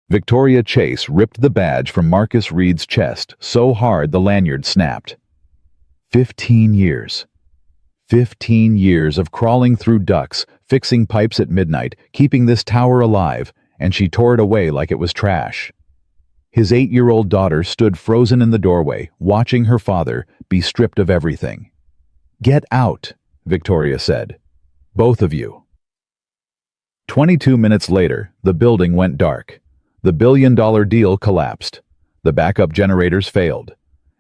Victoria Chase ripped the badge from Marcus Reed's chest so hard the lanyard snapped. 15 years. 15 years of crawling through ducts, fixing pipes at midnight, keeping this tower alive, and she tore it away like it was trash. His 8-year-old daughter stood frozen in the doorway, watching her father be stripped of everything. "Get out," Victoria said. "Both of you." 22 minutes later, the building went dark. The billion-dollar deal collapsed. The backup generators failed.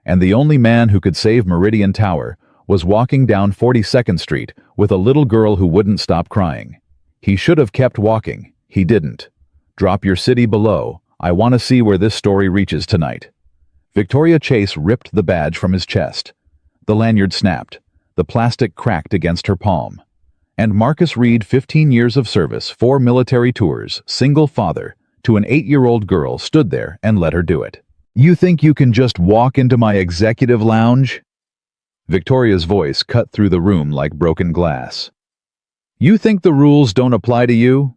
And the only man who could save Meridian Tower was walking down 42nd Street with a little girl who wouldn't stop crying. He should have kept walking. He didn't. Drop your city below. I want to see where this story reaches tonight. Victoria Chase ripped the badge from his chest. The lanyard snapped. The plastic cracked against her palm. And Marcus Reed, 15 years of service, 4 military tours, single father, to an 8-year-old girl, stood there and let her do it. "You think you can just walk into my executive lounge?" Victoria's voice cut through the room like broken glass. "You think the rules don't apply to you?"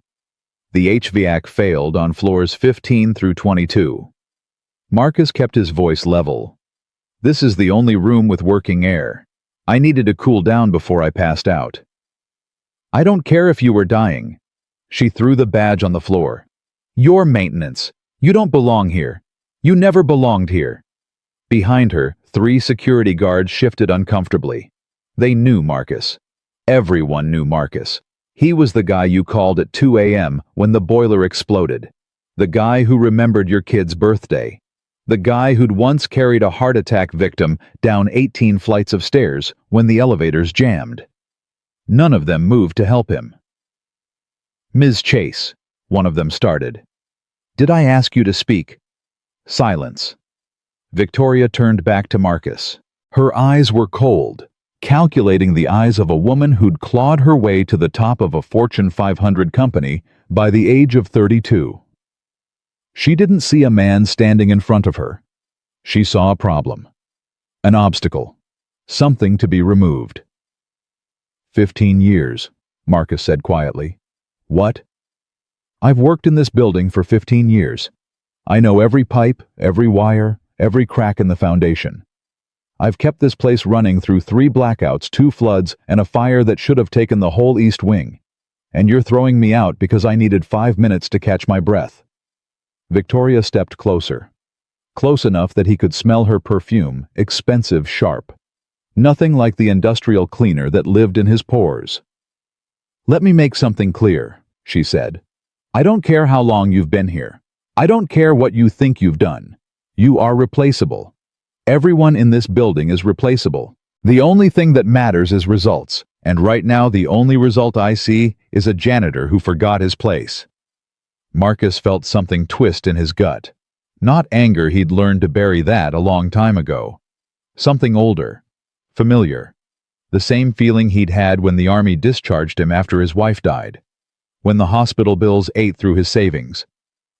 The HVAC failed on floors 15 through 22. Marcus kept his voice level. "This is the only room with working air. I needed to cool down before I passed out." "I don't care if you were dying." She threw the badge on the floor. "You're maintenance. You don't belong here. You never belonged here." Behind her, 3 security guards shifted uncomfortably. They knew Marcus. Everyone knew Marcus. He was the guy you called at 2 a.m. when the boiler exploded. The guy who remembered your kid's birthday. The guy who'd once carried a heart attack victim down 18 flights of stairs when the elevators jammed. None of them moved to help him. "Ms. Chase," one of them started. "Did I ask you to speak?" Silence. Victoria turned back to Marcus. Her eyes were cold, calculating the eyes of a woman who'd clawed her way to the top of a Fortune 500 company by the age of 32. She didn't see a man standing in front of her. She saw a problem. An obstacle. Something to be removed. 15 years, Marcus said quietly. "What?" "I've worked in this building for 15 years. I know every pipe, every wire, every crack in the foundation. I've kept this place running through 3 blackouts, 2 floods, and a fire that should have taken the whole East Wing. And you're throwing me out because I needed 5 minutes to catch my breath." Victoria stepped closer. Close enough that he could smell her perfume, expensive, sharp. Nothing like the industrial cleaner that lived in his pores. "Let me make something clear," she said. "I don't care how long you've been here. I don't care what you think you've done. You are replaceable. Everyone in this building is replaceable. The only thing that matters is results, and right now the only result I see is a janitor who forgot his place." Marcus felt something twist in his gut. Not anger, he'd learned to bury that a long time ago. Something older, familiar. The same feeling he'd had when the army discharged him after his wife died. When the hospital bills ate through his savings.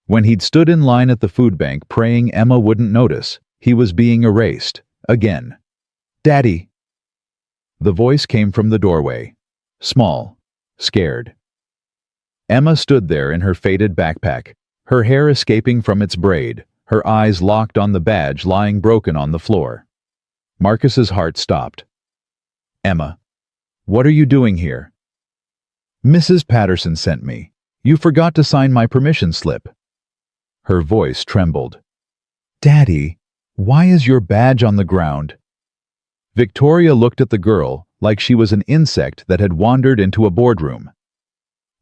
When he'd stood in line at the food bank praying Emma wouldn't notice, he was being erased, again. "Daddy." The voice came from the doorway. Small, scared. Emma stood there in her faded backpack, her hair escaping from its braid, her eyes locked on the badge lying broken on the floor. Marcus's heart stopped. "Emma, what are you doing here?" "Mrs. Patterson sent me. You forgot to sign my permission slip." Her voice trembled. "Daddy, why is your badge on the ground?" Victoria looked at the girl like she was an insect that had wandered into a boardroom.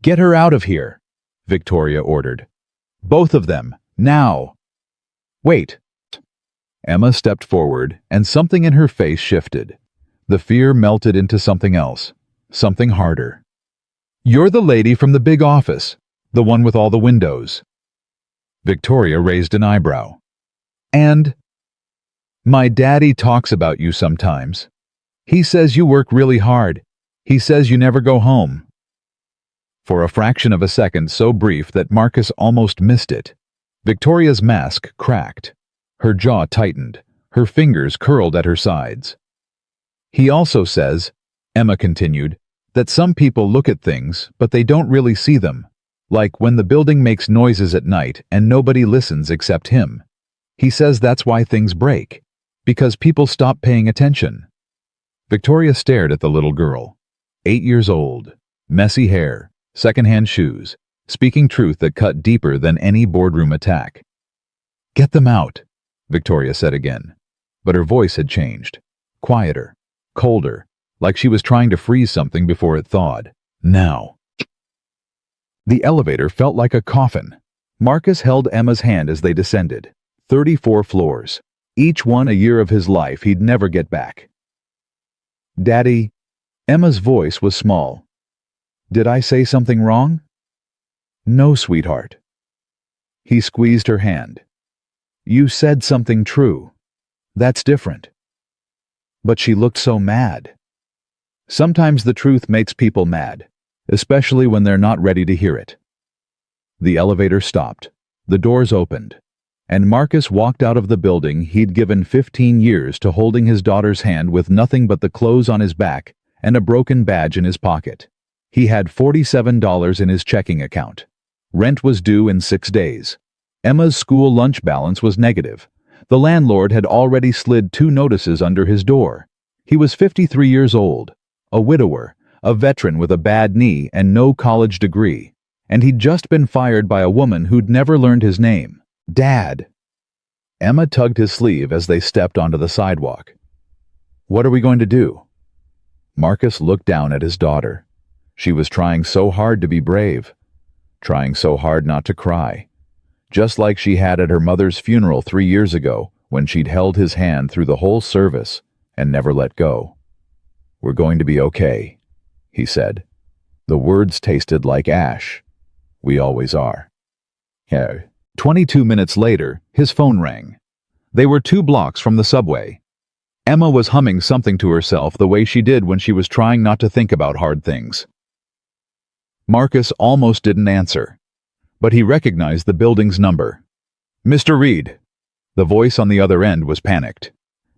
"Get her out of here," Victoria ordered. "Both of them, now." "Wait." Emma stepped forward, and something in her face shifted. The fear melted into something else, something harder. "You're the lady from the big office, the one with all the windows." Victoria raised an eyebrow. "And?" "My daddy talks about you sometimes. He says you work really hard. He says you never go home." For a fraction of a second so brief that Marcus almost missed it, Victoria's mask cracked. Her jaw tightened. Her fingers curled at her sides. "He also says," Emma continued, "that some people look at things, but they don't really see them. Like when the building makes noises at night and nobody listens except him. He says that's why things break, because people stop paying attention. Victoria stared at the little girl, 8 years old, messy hair, secondhand shoes, speaking truth that cut deeper than any boardroom attack. "Get them out," Victoria said again, but her voice had changed, quieter, colder, like she was trying to freeze something before it thawed. "Now." The elevator felt like a coffin. Marcus held Emma's hand as they descended. 34 floors, each one a year of his life he'd never get back. "Daddy," Emma's voice was small. "Did I say something wrong?" "No, sweetheart." He squeezed her hand. "You said something true. That's different." But she looked so mad. Sometimes the truth makes people mad, especially when they're not ready to hear it. The elevator stopped, the doors opened, and Marcus walked out of the building he'd given 15 years to, holding his daughter's hand with nothing but the clothes on his back and a broken badge in his pocket. He had $47 in his checking account. Rent was due in 6 days. Emma's school lunch balance was negative. The landlord had already slid 2 notices under his door. He was 53 years old, a widower, a veteran with a bad knee and no college degree, and he'd just been fired by a woman who'd never learned his name. "Dad." Emma tugged his sleeve as they stepped onto the sidewalk. "What are we going to do?" Marcus looked down at his daughter. She was trying so hard to be brave, trying so hard not to cry, just like she had at her mother's funeral 3 years ago when she'd held his hand through the whole service and never let go. "We're going to be okay," he said. The words tasted like ash. "We always are." 22 minutes later, his phone rang. They were 2 blocks from the subway. Emma was humming something to herself the way she did when she was trying not to think about hard things. Marcus almost didn't answer, but he recognized the building's number. "Mr. Reed." The voice on the other end was panicked.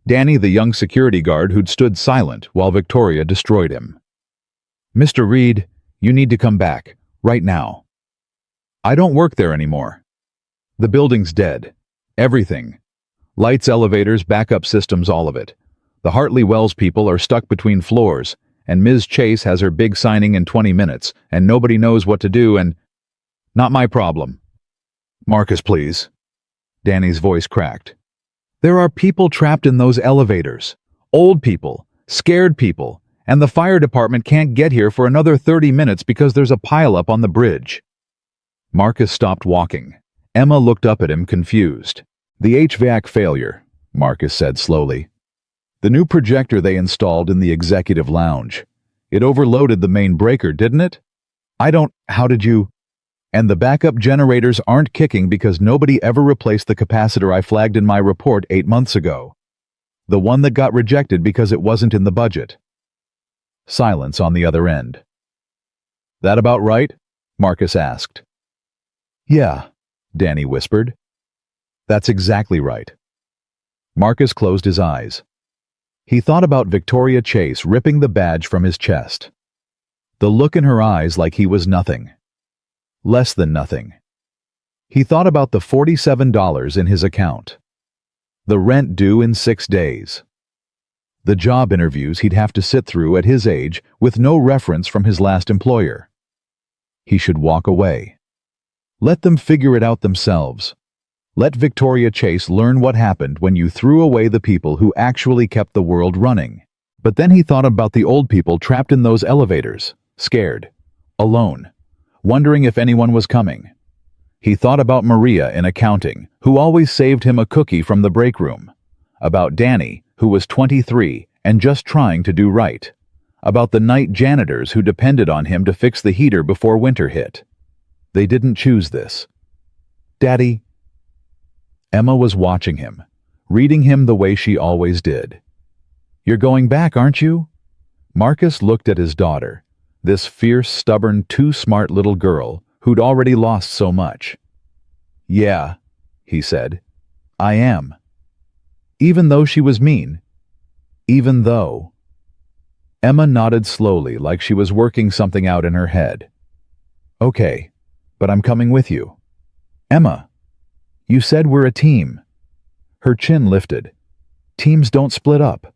Danny, the young security guard who'd stood silent while Victoria destroyed him. "Mr. Reed, you need to come back, right now." "I don't work there anymore." "The building's dead. Everything. Lights, elevators, backup systems, all of it. The Hartley Wells people are stuck between floors, and Ms. Chase has her big signing in 20 minutes, and nobody knows what to do, and—" "Not my problem." "Marcus, please." Danny's voice cracked. "There are people trapped in those elevators. Old people, scared people, and the fire department can't get here for another 30 minutes because there's a pileup on the bridge." Marcus stopped walking. Emma looked up at him, confused. "The HVAC failure," Marcus said slowly. "The new projector they installed in the executive lounge. It overloaded the main breaker, didn't it? How did you? And the backup generators aren't kicking because nobody ever replaced the capacitor I flagged in my report 8 months ago. The one that got rejected because it wasn't in the budget." Silence on the other end. "That about right?" Marcus asked. "Yeah," Danny whispered. "That's exactly right." Marcus closed his eyes. He thought about Victoria Chase ripping the badge from his chest. The look in her eyes like he was nothing. Less than nothing. He thought about the $47 in his account. The rent due in 6 days. The job interviews he'd have to sit through at his age with no reference from his last employer. He should walk away. Let them figure it out themselves. Let Victoria Chase learn what happened when you threw away the people who actually kept the world running. But then he thought about the old people trapped in those elevators, scared, alone, wondering if anyone was coming. He thought about Maria in accounting, who always saved him a cookie from the break room. About Danny, who was 23 and just trying to do right. About the night janitors who depended on him to fix the heater before winter hit. They didn't choose this. "Daddy." Emma was watching him, reading him the way she always did. "You're going back, aren't you?" Marcus looked at his daughter, this fierce, stubborn, too smart little girl who'd already lost so much. "Yeah," he said. "I am." Even though she was mean. Even though. Emma nodded slowly like she was working something out in her head. "Okay, But I'm coming with you. Emma, you said we're a team. Her chin lifted. Teams don't split up.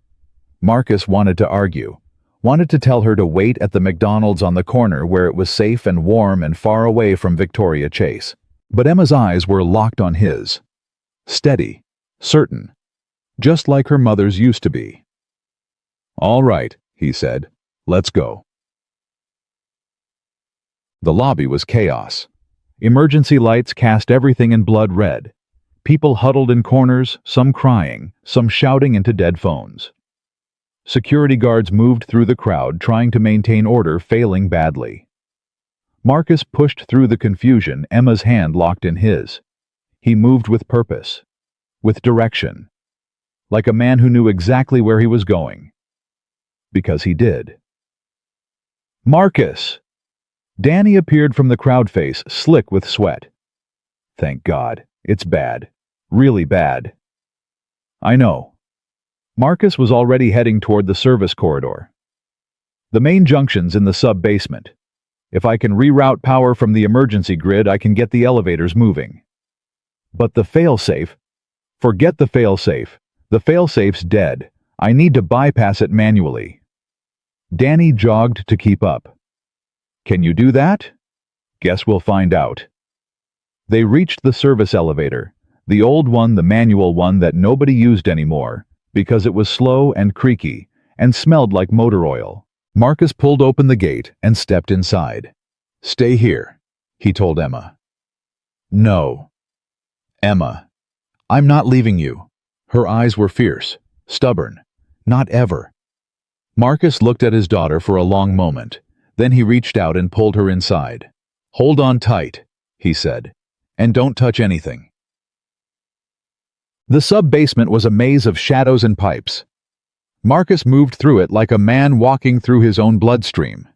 Marcus wanted to argue, wanted to tell her to wait at the McDonald's on the corner where it was safe and warm and far away from Victoria Chase. But Emma's eyes were locked on his. Steady, certain, just like her mother's used to be. All right, he said. Let's go. The lobby was chaos. Emergency lights cast everything in blood red. People huddled in corners, some crying, some shouting into dead phones. Security guards moved through the crowd, trying to maintain order, failing badly. Marcus pushed through the confusion, Emma's hand locked in his. He moved with purpose, with direction, like a man who knew exactly where he was going. Because he did. Marcus! Danny appeared from the crowd face, slick with sweat. Thank God. It's bad. Really bad. I know. Marcus was already heading toward the service corridor. The main junction's in the sub-basement. If I can reroute power from the emergency grid, I can get the elevators moving. But the failsafe? Forget the failsafe. The failsafe's dead. I need to bypass it manually. Danny jogged to keep up. Can you do that? Guess we'll find out. They reached the service elevator, the old one, the manual one that nobody used anymore, because it was slow and creaky and smelled like motor oil. Marcus pulled open the gate and stepped inside. Stay here, he told Emma. No. Emma, I'm not leaving you. Her eyes were fierce, stubborn. Not ever. Marcus looked at his daughter for a long moment. Then he reached out and pulled her inside. Hold on tight, he said, and don't touch anything. The sub-basement was a maze of shadows and pipes. Marcus moved through it like a man walking through his own bloodstream.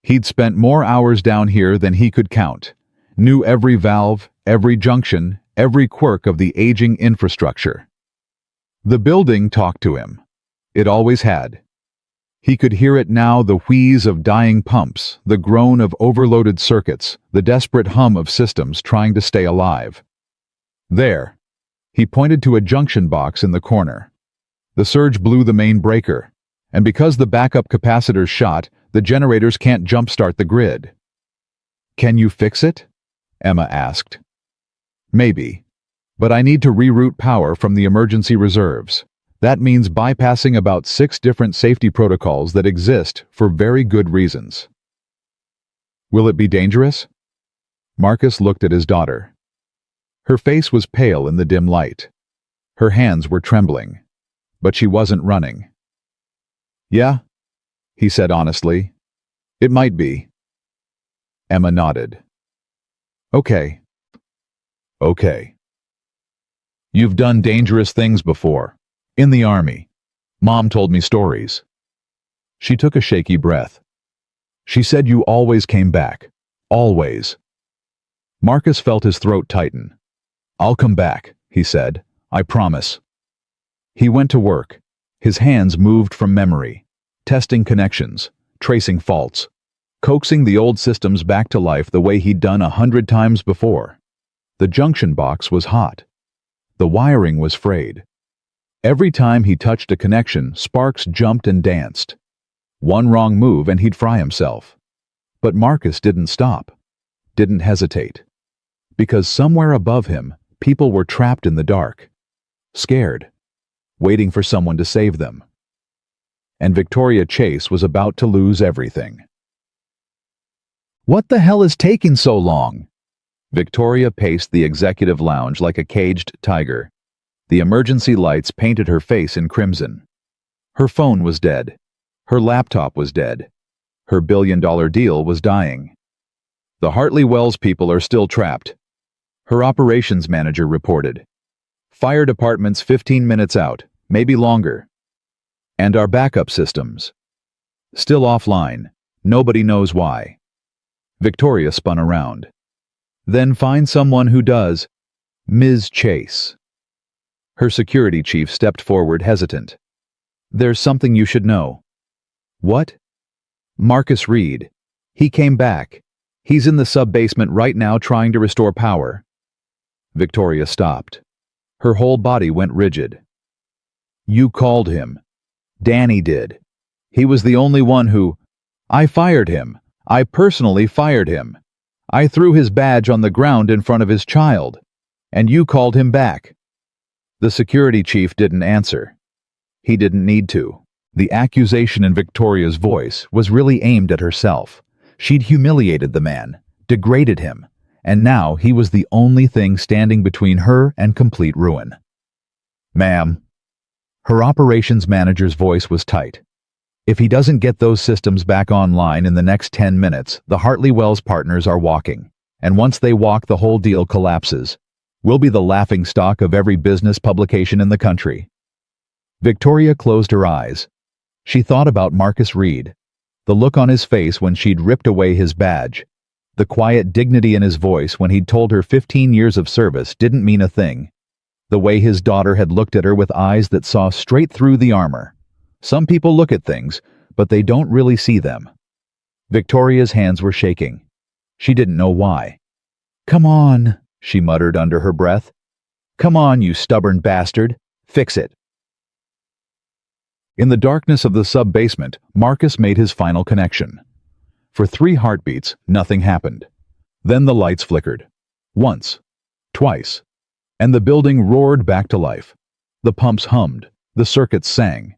He'd spent more hours down here than he could count, knew every valve, every junction, every quirk of the aging infrastructure. The building talked to him. It always had. He could hear it now, the wheeze of dying pumps, the groan of overloaded circuits, the desperate hum of systems trying to stay alive. There. He pointed to a junction box in the corner. The surge blew the main breaker, and because the backup capacitors shot, the generators can't jumpstart the grid. Can you fix it? Emma asked. Maybe. But I need to reroute power from the emergency reserves. That means bypassing about 6 different safety protocols that exist for very good reasons. Will it be dangerous? Marcus looked at his daughter. Her face was pale in the dim light. Her hands were trembling, but she wasn't running. Yeah, he said honestly. It might be. Emma nodded. Okay. Okay. You've done dangerous things before. In the army. Mom told me stories. She took a shaky breath. She said you always came back. Always. Marcus felt his throat tighten. I'll come back, he said. I promise. He went to work. His hands moved from memory, testing connections, tracing faults, coaxing the old systems back to life the way he'd done 100 times before. The junction box was hot. The wiring was frayed. Every time he touched a connection, sparks jumped and danced. One wrong move and he'd fry himself. But Marcus didn't stop, didn't hesitate. Because somewhere above him, people were trapped in the dark, scared, waiting for someone to save them. And Victoria Chase was about to lose everything. What the hell is taking so long? Victoria paced the executive lounge like a caged tiger. The emergency lights painted her face in crimson. Her phone was dead. Her laptop was dead. Her billion-dollar deal was dying. The Hartley Wells people are still trapped. Her operations manager reported. Fire department's 15 minutes out, maybe longer. And our backup systems. Still offline. Nobody knows why. Victoria spun around. Then find someone who does. Ms. Chase. Her security chief stepped forward, hesitant. There's something you should know. What? Marcus Reed. He came back. He's in the sub-basement right now trying to restore power." Victoria stopped. Her whole body went rigid. "You called him. Danny did. He was the only one who—" "I fired him. I personally fired him. I threw his badge on the ground in front of his child. And you called him back." The security chief didn't answer. He didn't need to. The accusation in Victoria's voice was really aimed at herself. She'd humiliated the man, degraded him, and now he was the only thing standing between her and complete ruin. "Ma'am." Her operations manager's voice was tight. "If he doesn't get those systems back online in the next 10 minutes, the Hartley Wells partners are walking. And once they walk, the whole deal collapses. We'll be the laughingstock of every business publication in the country." Victoria closed her eyes. She thought about Marcus Reed, the look on his face when she'd ripped away his badge, the quiet dignity in his voice when he'd told her 15 years of service didn't mean a thing, the way his daughter had looked at her with eyes that saw straight through the armor. Some people look at things, but they don't really see them. Victoria's hands were shaking. She didn't know why. "Come on," she muttered under her breath. "Come on, you stubborn bastard. Fix it." In the darkness of the sub-basement, Marcus made his final connection. For 3 heartbeats, nothing happened. Then the lights flickered. Once. Twice. And the building roared back to life. The pumps hummed. The circuits sang.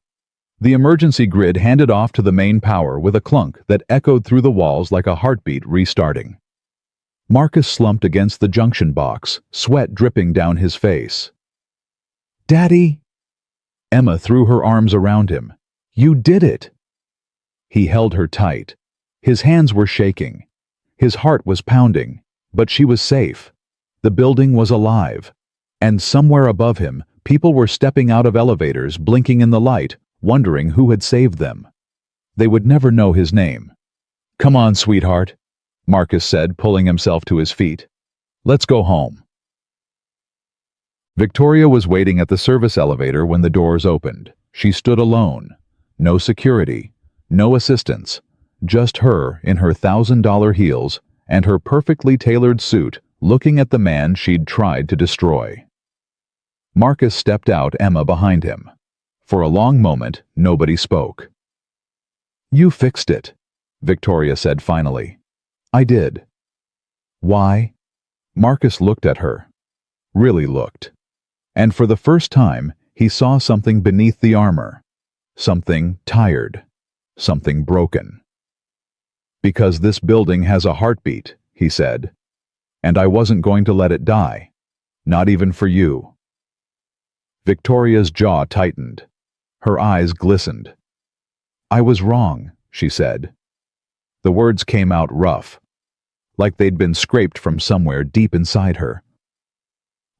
The emergency grid handed off to the main power with a clunk that echoed through the walls like a heartbeat restarting. Marcus slumped against the junction box, sweat dripping down his face. "Daddy!" Emma threw her arms around him. "You did it!" He held her tight. His hands were shaking. His heart was pounding, but she was safe. The building was alive. And somewhere above him, people were stepping out of elevators, blinking in the light, wondering who had saved them. They would never know his name. "Come on, sweetheart," Marcus said, pulling himself to his feet. "Let's go home." Victoria was waiting at the service elevator when the doors opened. She stood alone. No security. No assistance. Just her in her $1,000 heels and her perfectly tailored suit, looking at the man she'd tried to destroy. Marcus stepped out, Emma behind him. For a long moment, nobody spoke. "You fixed it," Victoria said finally. "I did." "Why?" Marcus looked at her. Really looked. And for the first time, he saw something beneath the armor. Something tired. Something broken. "Because this building has a heartbeat," he said. "And I wasn't going to let it die. Not even for you." Victoria's jaw tightened. Her eyes glistened. "I was wrong," she said. The words came out rough, like they'd been scraped from somewhere deep inside her.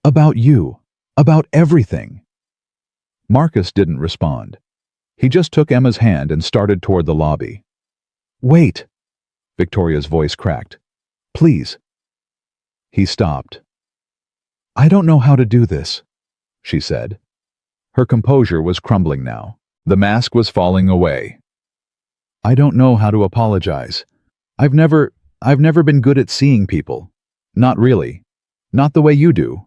"About you. About everything." Marcus didn't respond. He just took Emma's hand and started toward the lobby. "Wait," Victoria's voice cracked. "Please." He stopped. "I don't know how to do this," she said. Her composure was crumbling now. The mask was falling away. "I don't know how to apologize. I've never been good at seeing people. Not really. Not the way you do."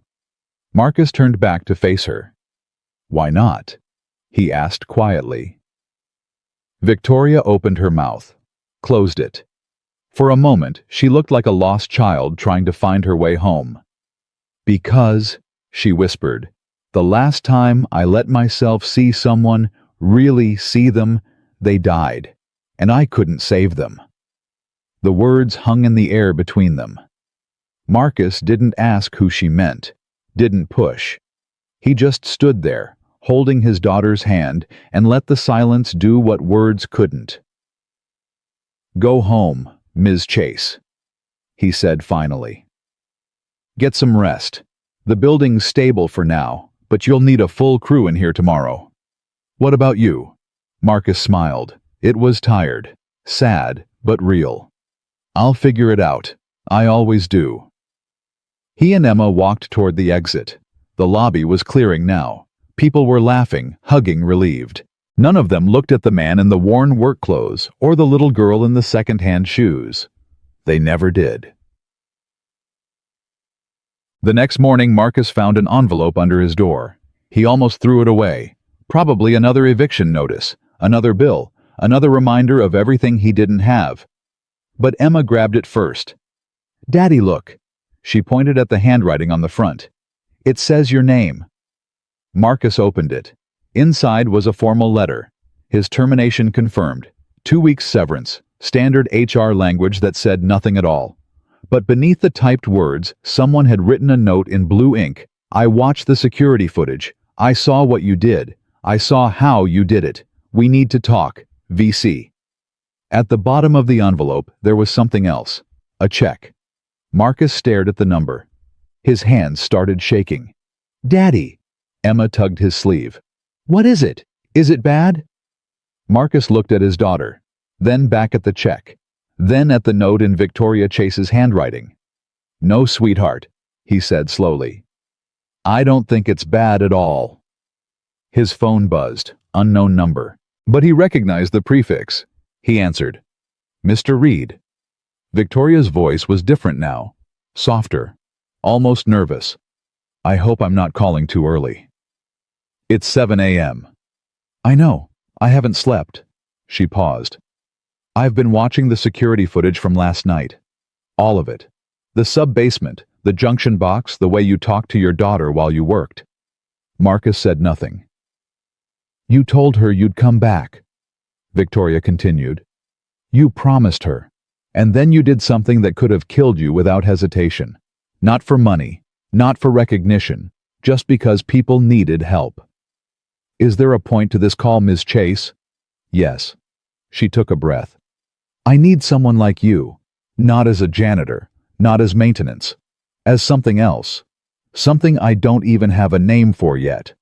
Marcus turned back to face her. "Why not?" he asked quietly. Victoria opened her mouth, closed it. For a moment, she looked like a lost child trying to find her way home. "Because," she whispered, "the last time I let myself see someone, really see them, they died, and I couldn't save them." The words hung in the air between them. Marcus didn't ask who she meant, didn't push. He just stood there, holding his daughter's hand, and let the silence do what words couldn't. "Go home, Ms. Chase," he said finally. "Get some rest. The building's stable for now, but you'll need a full crew in here tomorrow." "What about you?" Marcus smiled. It was tired, sad, but real. "I'll figure it out. I always do." He and Emma walked toward the exit. The lobby was clearing now. People were laughing, hugging, relieved. None of them looked at the man in the worn work clothes or the little girl in the second-hand shoes. They never did. The next morning, Marcus found an envelope under his door. He almost threw it away. Probably another eviction notice, another bill, another reminder of everything he didn't have. But Emma grabbed it first. "Daddy, look." She pointed at the handwriting on the front. "It says your name." Marcus opened it. Inside was a formal letter. His termination confirmed. 2 weeks severance. Standard HR language that said nothing at all. But beneath the typed words, someone had written a note in blue ink. "I watched the security footage. I saw what you did. I saw how you did it. We need to talk. VC." At the bottom of the envelope, there was something else. A check. Marcus stared at the number. His hands started shaking. "Daddy!" Emma tugged his sleeve. "What is it? Is it bad?" Marcus looked at his daughter, then back at the check, then at the note in Victoria Chase's handwriting. "No, sweetheart," he said slowly. "I don't think it's bad at all." His phone buzzed, unknown number, but he recognized the prefix. He answered. "Mr. Reed." Victoria's voice was different now, softer, almost nervous. "I hope I'm not calling too early." "It's 7 a.m. "I know. I haven't slept." She paused. "I've been watching the security footage from last night. All of it. The sub-basement, the junction box, the way you talked to your daughter while you worked." Marcus said nothing. "You told her you'd come back," Victoria continued. "You promised her. And then you did something that could have killed you without hesitation. Not for money, not for recognition, just because people needed help. Is there a point to this call, Ms. Chase?" "Yes." She took a breath. "I need someone like you, not as a janitor, not as maintenance, as something else, something I don't even have a name for yet."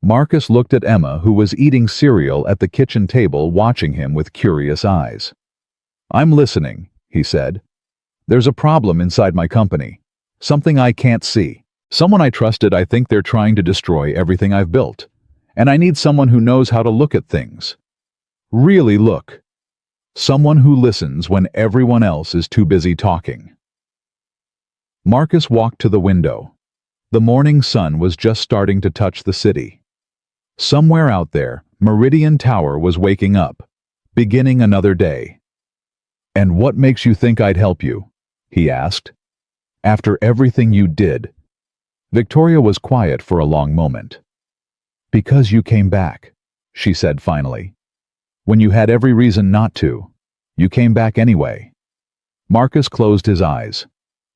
Marcus looked at Emma, who was eating cereal at the kitchen table, watching him with curious eyes. "I'm listening," he said. "There's a problem inside my company. Something I can't see. Someone I trusted, I think they're trying to destroy everything I've built. And I need someone who knows how to look at things. Really look. Someone who listens when everyone else is too busy talking." Marcus walked to the window. The morning sun was just starting to touch the city. Somewhere out there, Meridian Tower was waking up, beginning another day. "And what makes you think I'd help you?" he asked. "After everything you did." Victoria was quiet for a long moment. "Because you came back," she said finally. "When you had every reason not to, you came back anyway." Marcus closed his eyes.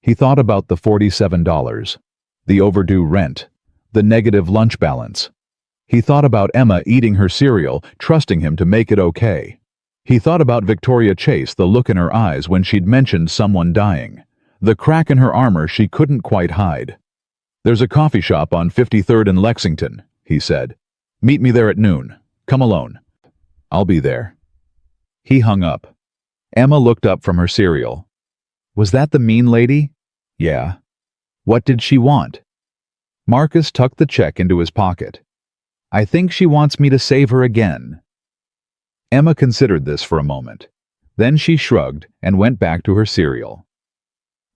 He thought about the $47, the overdue rent, the negative lunch balance. He thought about Emma eating her cereal, trusting him to make it okay. He thought about Victoria Chase, the look in her eyes when she'd mentioned someone dying, the crack in her armor she couldn't quite hide. "There's a coffee shop on 53rd and Lexington," he said. "Meet me there at noon. Come alone." "I'll be there." He hung up. Emma looked up from her cereal. "Was that the mean lady?" "Yeah." "What did she want?" Marcus tucked the check into his pocket. "I think she wants me to save her again." Emma considered this for a moment. Then she shrugged and went back to her cereal.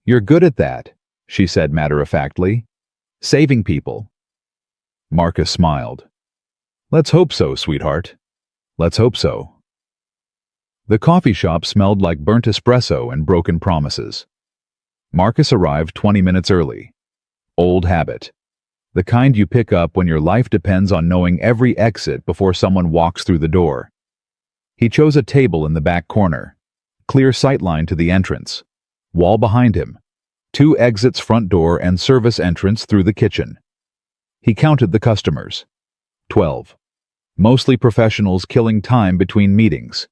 "You're good at that," she said matter-of-factly. "Saving people." Marcus smiled. "Let's hope so, sweetheart. Let's hope so." The coffee shop smelled like burnt espresso and broken promises. Marcus arrived 20 minutes early. Old habit. The kind you pick up when your life depends on knowing every exit before someone walks through the door. He chose a table in the back corner. Clear sightline to the entrance. Wall behind him. 2 exits, front door and service entrance through the kitchen. He counted the customers. 12. Mostly professionals killing time between meetings.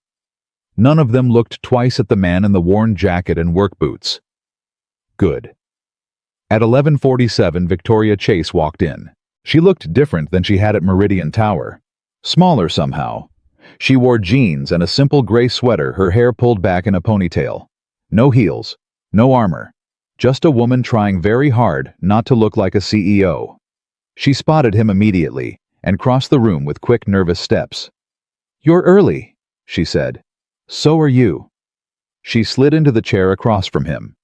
None of them looked twice at the man in the worn jacket and work boots. Good. At 11:47, Victoria Chase walked in. She looked different than she had at Meridian Tower. Smaller somehow. She wore jeans and a simple gray sweater, her hair pulled back in a ponytail. No heels, no armor. Just a woman trying very hard not to look like a CEO. She spotted him immediately and crossed the room with quick, nervous steps. "You're early," she said. "So are you." She slid into the chair across from him.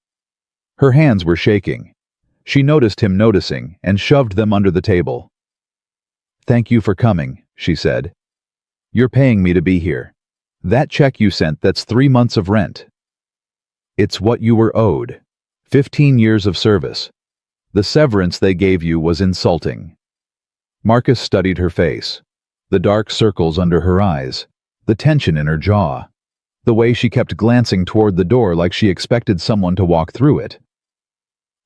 Her hands were shaking. She noticed him noticing and shoved them under the table. "Thank you for coming," she said. "You're paying me to be here. That check you sent, that's 3 months of rent. It's what you were owed. 15 years of service. The severance they gave you was insulting." Marcus studied her face, the dark circles under her eyes, the tension in her jaw, the way she kept glancing toward the door like she expected someone to walk through it.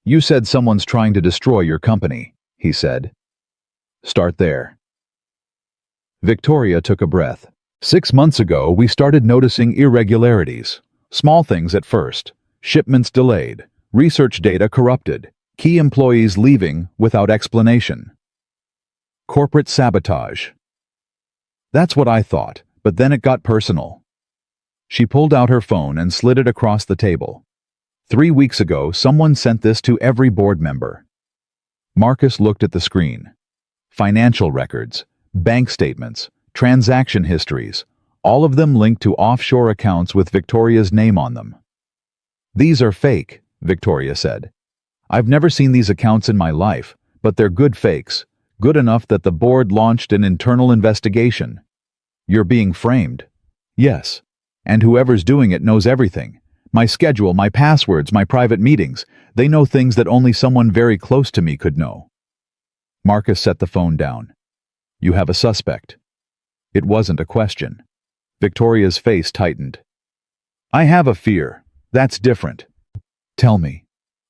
"You said someone's trying to destroy your company," he said. "Start there." Victoria took a breath. 6 months ago, we started noticing irregularities. Small things at first. Shipments delayed, research data corrupted, key employees leaving without explanation. Corporate sabotage. That's what I thought, but then it got personal. She pulled out her phone and slid it across the table. 3 weeks ago, someone sent this to every board member. Marcus looked at the screen. Financial records, bank statements, transaction histories, all of them linked to offshore accounts with Victoria's name on them. "These are fake," Victoria said. "I've never seen these accounts in my life, but they're good fakes, good enough that the board launched an internal investigation. You're being framed." "Yes. And whoever's doing it knows everything. My schedule, my passwords, my private meetings. They know things that only someone very close to me could know." Marcus set the phone down. "You have a suspect." It wasn't a question. Victoria's face tightened. "I have a fear. That's different." "Tell me."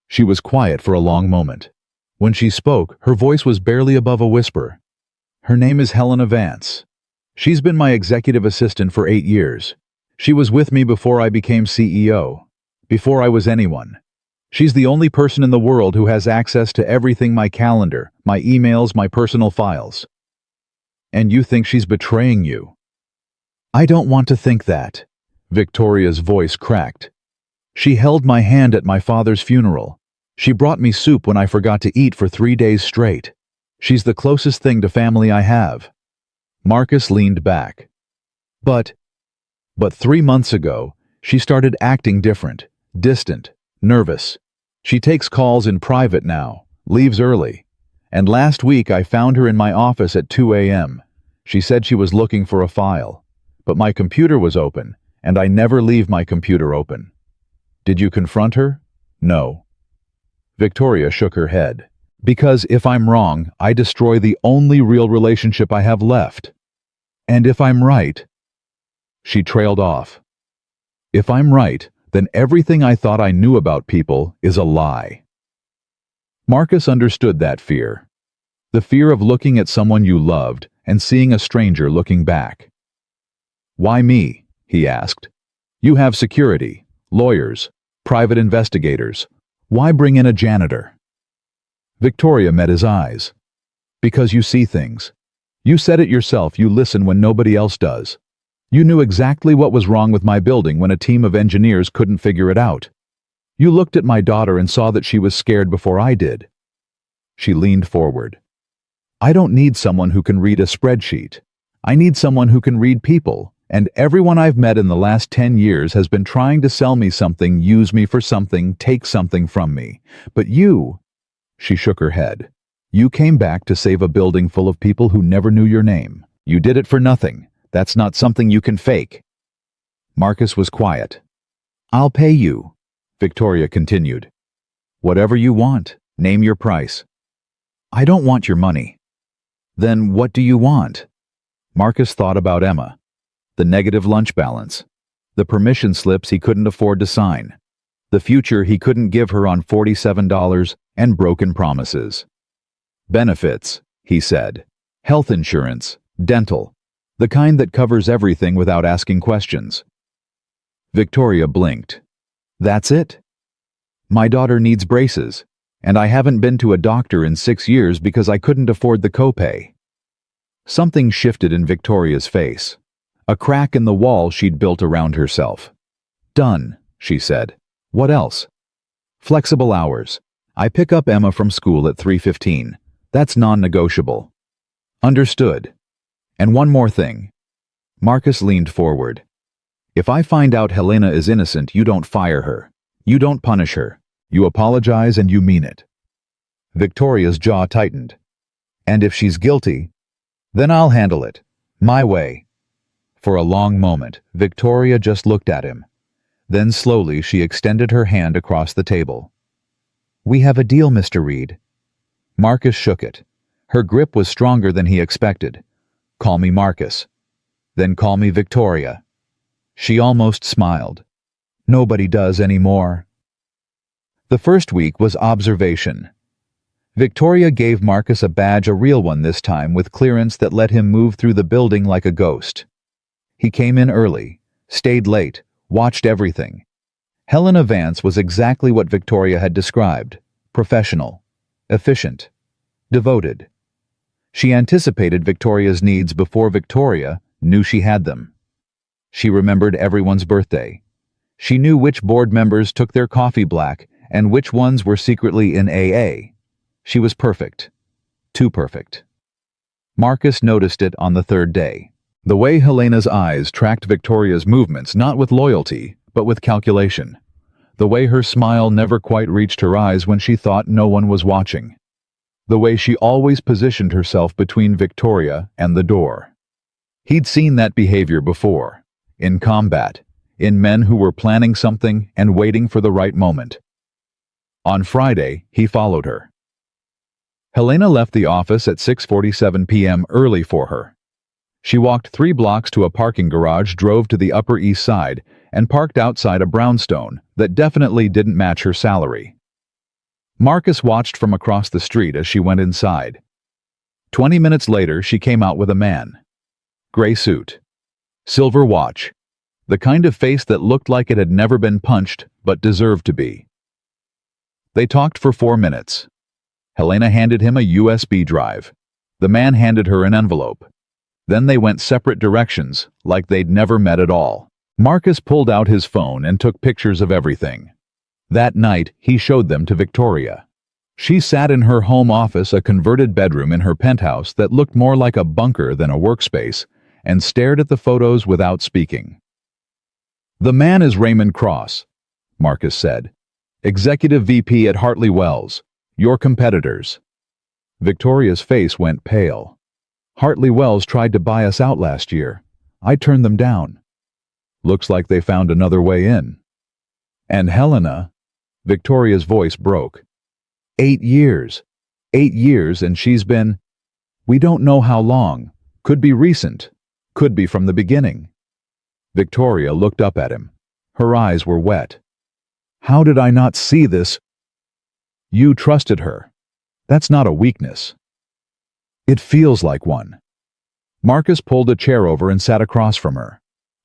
She was quiet for a long moment. When she spoke, her voice was barely above a whisper. "Her name is Helena Vance. She's been my executive assistant for 8 years. She was with me before I became CEO, before I was anyone. She's the only person in the world who has access to everything: my calendar, my emails, my personal files." "And you think she's betraying you?" "I don't want to think that." Victoria's voice cracked. "She held my hand at my father's funeral. She brought me soup when I forgot to eat for 3 days straight. She's the closest thing to family I have." Marcus leaned back. But 3 months ago, she started acting different, distant, nervous. She takes calls in private now, leaves early. And last week I found her in my office at 2 a.m. She said she was looking for a file. But my computer was open, and I never leave my computer open. "Did you confront her?" "No." Victoria shook her head. "Because if I'm wrong, I destroy the only real relationship I have left. And if I'm right—" She trailed off. "If I'm right, then everything I thought I knew about people is a lie." Marcus understood that fear. The fear of looking at someone you loved and seeing a stranger looking back. "Why me?" he asked. "You have security, lawyers, private investigators. Why bring in a janitor?" Victoria met his eyes. "Because you see things. You said it yourself, you listen when nobody else does. You knew exactly what was wrong with my building when a team of engineers couldn't figure it out. You looked at my daughter and saw that she was scared before I did." She leaned forward. "I don't need someone who can read a spreadsheet. I need someone who can read people, and everyone I've met in the last 10 years has been trying to sell me something, use me for something, take something from me. But you—" She shook her head. "You came back to save a building full of people who never knew your name. You did it for nothing. That's not something you can fake." Marcus was quiet. "I'll pay you," Victoria continued. "Whatever you want. Name your price." "I don't want your money." "Then what do you want?" Marcus thought about Emma. The negative lunch balance. The permission slips he couldn't afford to sign. The future he couldn't give her on $47 and broken promises. "Benefits," he said. "Health insurance, dental. The kind that covers everything without asking questions." Victoria blinked. "That's it?" "My daughter needs braces, and I haven't been to a doctor in 6 years because I couldn't afford the copay." Something shifted in Victoria's face. A crack in the wall she'd built around herself. "Done," she said. "What else?" "Flexible hours. I pick up Emma from school at 3:15. That's non-negotiable." "Understood. And one more thing." Marcus leaned forward. If I find out Helena is innocent, you don't fire her. You don't punish her. You apologize and you mean it. Victoria's jaw tightened. And if she's guilty, then I'll handle it. My way. For a long moment, Victoria just looked at him. Then slowly she extended her hand across the table. We have a deal, Mr. Reed. Marcus shook it. Her grip was stronger than he expected. Call me Marcus. Then call me Victoria. She almost smiled. Nobody does anymore. The first week was observation. Victoria gave Marcus a badge, a real one this time, with clearance that let him move through the building like a ghost. He came in early, stayed late, watched everything. Helena Vance was exactly what Victoria had described: professional, efficient, devoted. She anticipated Victoria's needs before Victoria knew she had them. She remembered everyone's birthday. She knew which board members took their coffee black and which ones were secretly in AA. She was perfect. Too perfect. Marcus noticed it on the third day. The way Helena's eyes tracked Victoria's movements, not with loyalty, but with calculation. The way her smile never quite reached her eyes when she thought no one was watching. The way she always positioned herself between Victoria and the door. He'd seen that behavior before, in combat, in men who were planning something and waiting for the right moment. On Friday, he followed her. Helena left the office at 6:47 p.m. early for her. She walked 3 blocks to a parking garage, drove to the Upper East Side, and parked outside a brownstone that definitely didn't match her salary. Marcus watched from across the street as she went inside. 20 minutes later, she came out with a man. Gray suit. Silver watch. The kind of face that looked like it had never been punched, but deserved to be. They talked for 4 minutes. Helena handed him a USB drive. The man handed her an envelope. Then they went separate directions, like they'd never met at all. Marcus pulled out his phone and took pictures of everything. That night, he showed them to Victoria. She sat in her home office, a converted bedroom in her penthouse that looked more like a bunker than a workspace, and stared at the photos without speaking. The man is Raymond Cross, Marcus said. Executive VP at Hartley Wells. Your competitors. Victoria's face went pale. Hartley Wells tried to buy us out last year. I turned them down. Looks like they found another way in. And Helena, Victoria's voice broke. 8 years. 8 years, and she's been... We don't know how long. Could be recent. Could be from the beginning. Victoria looked up at him. Her eyes were wet. How did I not see this? You trusted her. That's not a weakness. It feels like one. Marcus pulled a chair over and sat across from her.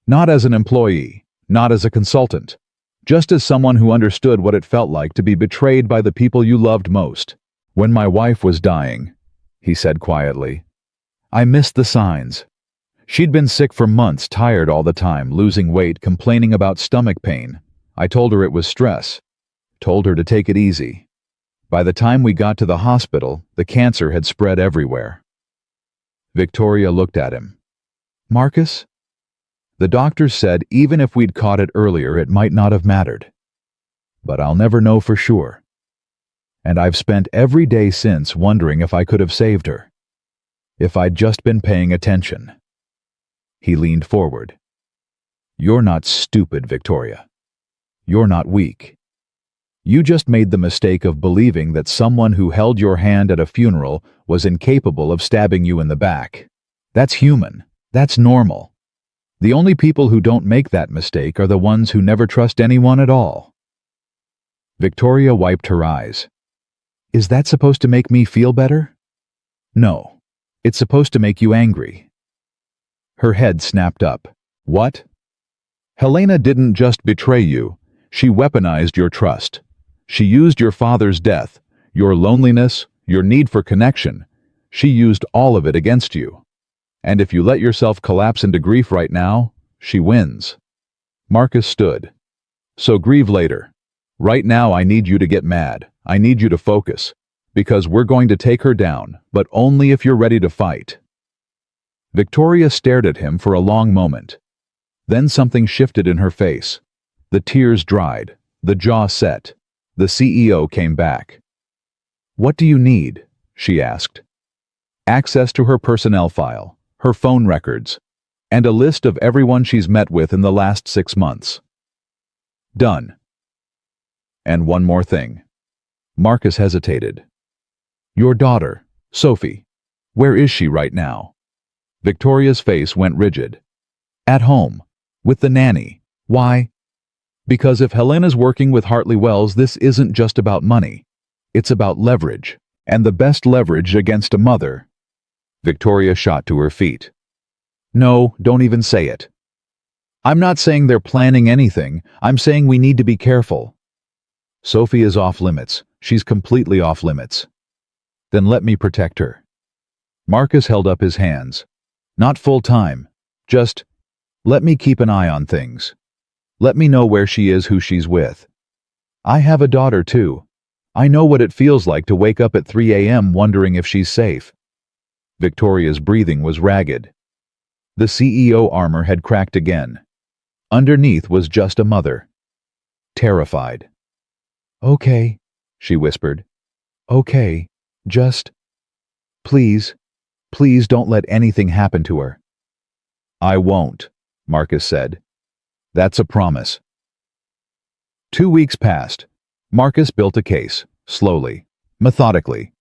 Not as an employee, not as a consultant, just as someone who understood what it felt like to be betrayed by the people you loved most. When my wife was dying, he said quietly, I missed the signs. She'd been sick for months, tired all the time, losing weight, complaining about stomach pain. I told her it was stress. Told her to take it easy. By the time we got to the hospital, the cancer had spread everywhere. Victoria looked at him. Marcus? The doctors said even if we'd caught it earlier, it might not have mattered. But I'll never know for sure. And I've spent every day since wondering if I could have saved her. If I'd just been paying attention. He leaned forward. You're not stupid, Victoria. You're not weak. You just made the mistake of believing that someone who held your hand at a funeral was incapable of stabbing you in the back. That's human. That's normal. The only people who don't make that mistake are the ones who never trust anyone at all. Victoria wiped her eyes. Is that supposed to make me feel better? No. It's supposed to make you angry. Her head snapped up. What? Helena didn't just betray you. She weaponized your trust. She used your father's death, your loneliness, your need for connection. She used all of it against you. And if you let yourself collapse into grief right now, she wins. Marcus stood. So grieve later. Right now I need you to get mad. I need you to focus. Because we're going to take her down, but only if you're ready to fight. Victoria stared at him for a long moment. Then something shifted in her face. The tears dried, the jaw set. The CEO came back. "What do you need?" she asked. Access to her personnel file, her phone records, and a list of everyone she's met with in the last 6 months. Done. And one more thing. Marcus hesitated. "Your daughter, Sophie, where is she right now?" Victoria's face went rigid. "At home, with the nanny. Why?" "Because if Helena's working with Hartley Wells, this isn't just about money. It's about leverage, and the best leverage against a mother." Victoria shot to her feet. "No, don't even say it. I'm not saying they're planning anything. I'm saying we need to be careful. Sophie is off limits. She's completely off limits. Then let me protect her." Marcus held up his hands. "Not full time. Just let me keep an eye on things. Let me know where she is, who she's with. I have a daughter too. I know what it feels like to wake up at 3 a.m. wondering if she's safe." Victoria's breathing was ragged. The CEO armor had cracked again. Underneath was just a mother. Terrified. "Okay," she whispered. "Okay, just please, please don't let anything happen to her." "I won't," Marcus said. "That's a promise." 2 weeks passed. Marcus built a case, slowly, methodically.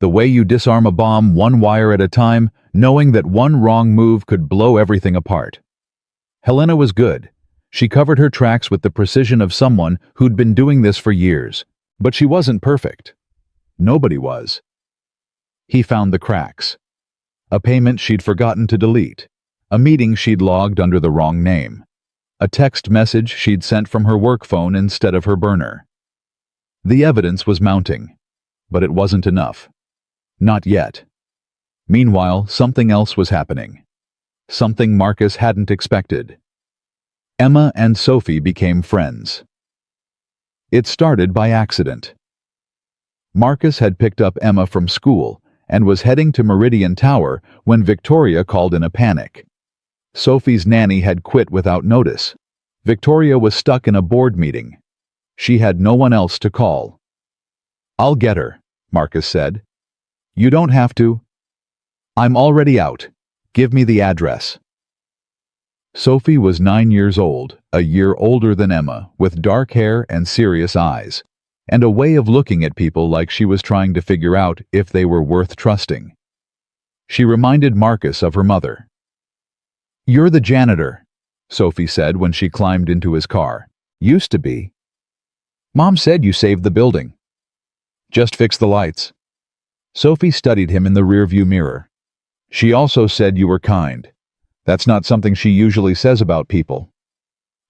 The way you disarm a bomb one wire at a time, knowing that one wrong move could blow everything apart. Helena was good. She covered her tracks with the precision of someone who'd been doing this for years. But she wasn't perfect. Nobody was. He found the cracks. A payment she'd forgotten to delete. A meeting she'd logged under the wrong name. A text message she'd sent from her work phone instead of her burner. The evidence was mounting, but it wasn't enough. Not yet. Meanwhile, something else was happening. Something Marcus hadn't expected. Emma and Sophie became friends. It started by accident. Marcus had picked up Emma from school and was heading to Meridian Tower when Victoria called in a panic. Sophie's nanny had quit without notice. Victoria was stuck in a board meeting. She had no one else to call. "I'll get her," Marcus said. "You don't have to. I'm already out. Give me the address." Sophie was 9 years old, a year older than Emma, with dark hair and serious eyes, and a way of looking at people like she was trying to figure out if they were worth trusting. She reminded Marcus of her mother. "You're the janitor," Sophie said when she climbed into his car. "Used to be. Mom said you saved the building. Just fix the lights." Sophie studied him in the rearview mirror. "She also said you were kind. That's not something she usually says about people."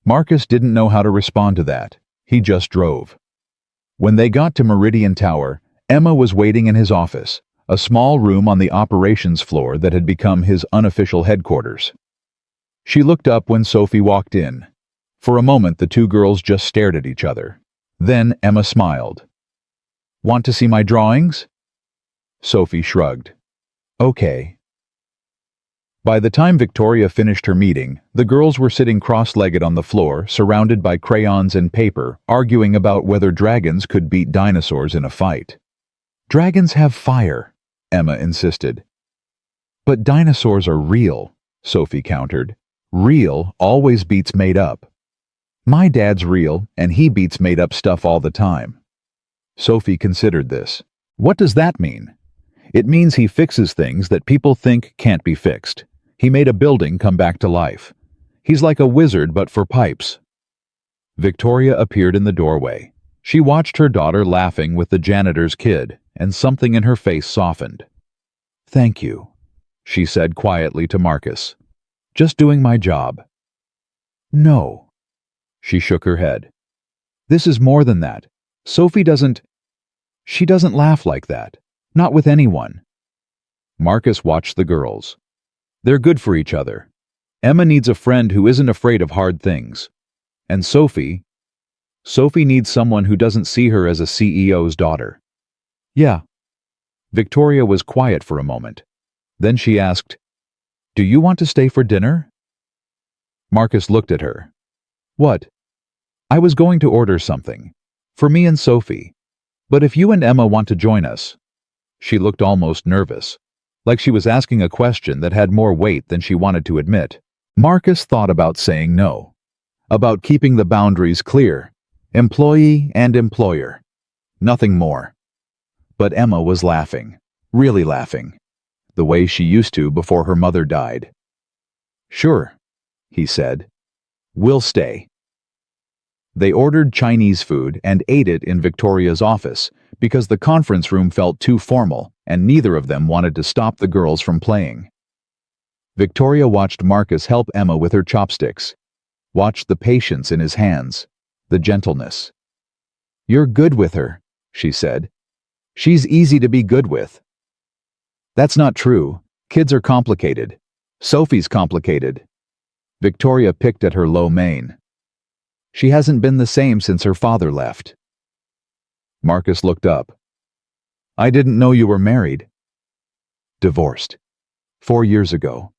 Marcus didn't know how to respond to that. He just drove. When they got to Meridian Tower, Emma was waiting in his office, a small room on the operations floor that had become his unofficial headquarters. She looked up when Sophie walked in. For a moment, the two girls just stared at each other. Then Emma smiled. "Want to see my drawings?" Sophie shrugged. "Okay." By the time Victoria finished her meeting, the girls were sitting cross-legged on the floor, surrounded by crayons and paper, arguing about whether dragons could beat dinosaurs in a fight. "Dragons have fire," Emma insisted. "But dinosaurs are real," Sophie countered. "Real always beats made up. My dad's real, and he beats made up stuff all the time." Sophie considered this. "What does that mean?" "It means he fixes things that people think can't be fixed. He made a building come back to life. He's like a wizard but for pipes." Victoria appeared in the doorway. She watched her daughter laughing with the janitor's kid, and something in her face softened. "Thank you," she said quietly to Marcus. "Just doing my job." "No." She shook her head. "This is more than that. Sophie doesn't laugh like that. Not with anyone." Marcus watched the girls. They're good for each other. Emma needs a friend who isn't afraid of hard things. And Sophie needs someone who doesn't see her as a CEO's daughter. "Yeah." Victoria was quiet for a moment. Then she asked, "Do you want to stay for dinner?" Marcus looked at her. What? I was going to order something. For me and Sophie. But if you and Emma want to join us. She looked almost nervous, like she was asking a question that had more weight than she wanted to admit. Marcus thought about saying no. About keeping the boundaries clear. Employee and employer. Nothing more. But Emma was laughing. Really laughing. The way she used to before her mother died. Sure, he said. We'll stay. They ordered Chinese food and ate it in Victoria's office because the conference room felt too formal and neither of them wanted to stop the girls from playing. Victoria watched Marcus help Emma with her chopsticks, watched the patience in his hands, the gentleness. You're good with her, she said. She's easy to be good with. That's not true. Kids are complicated. Sophie's complicated. Victoria picked at her low mane. She hasn't been the same since her father left. Marcus looked up. I didn't know you were married. Divorced. 4 years ago.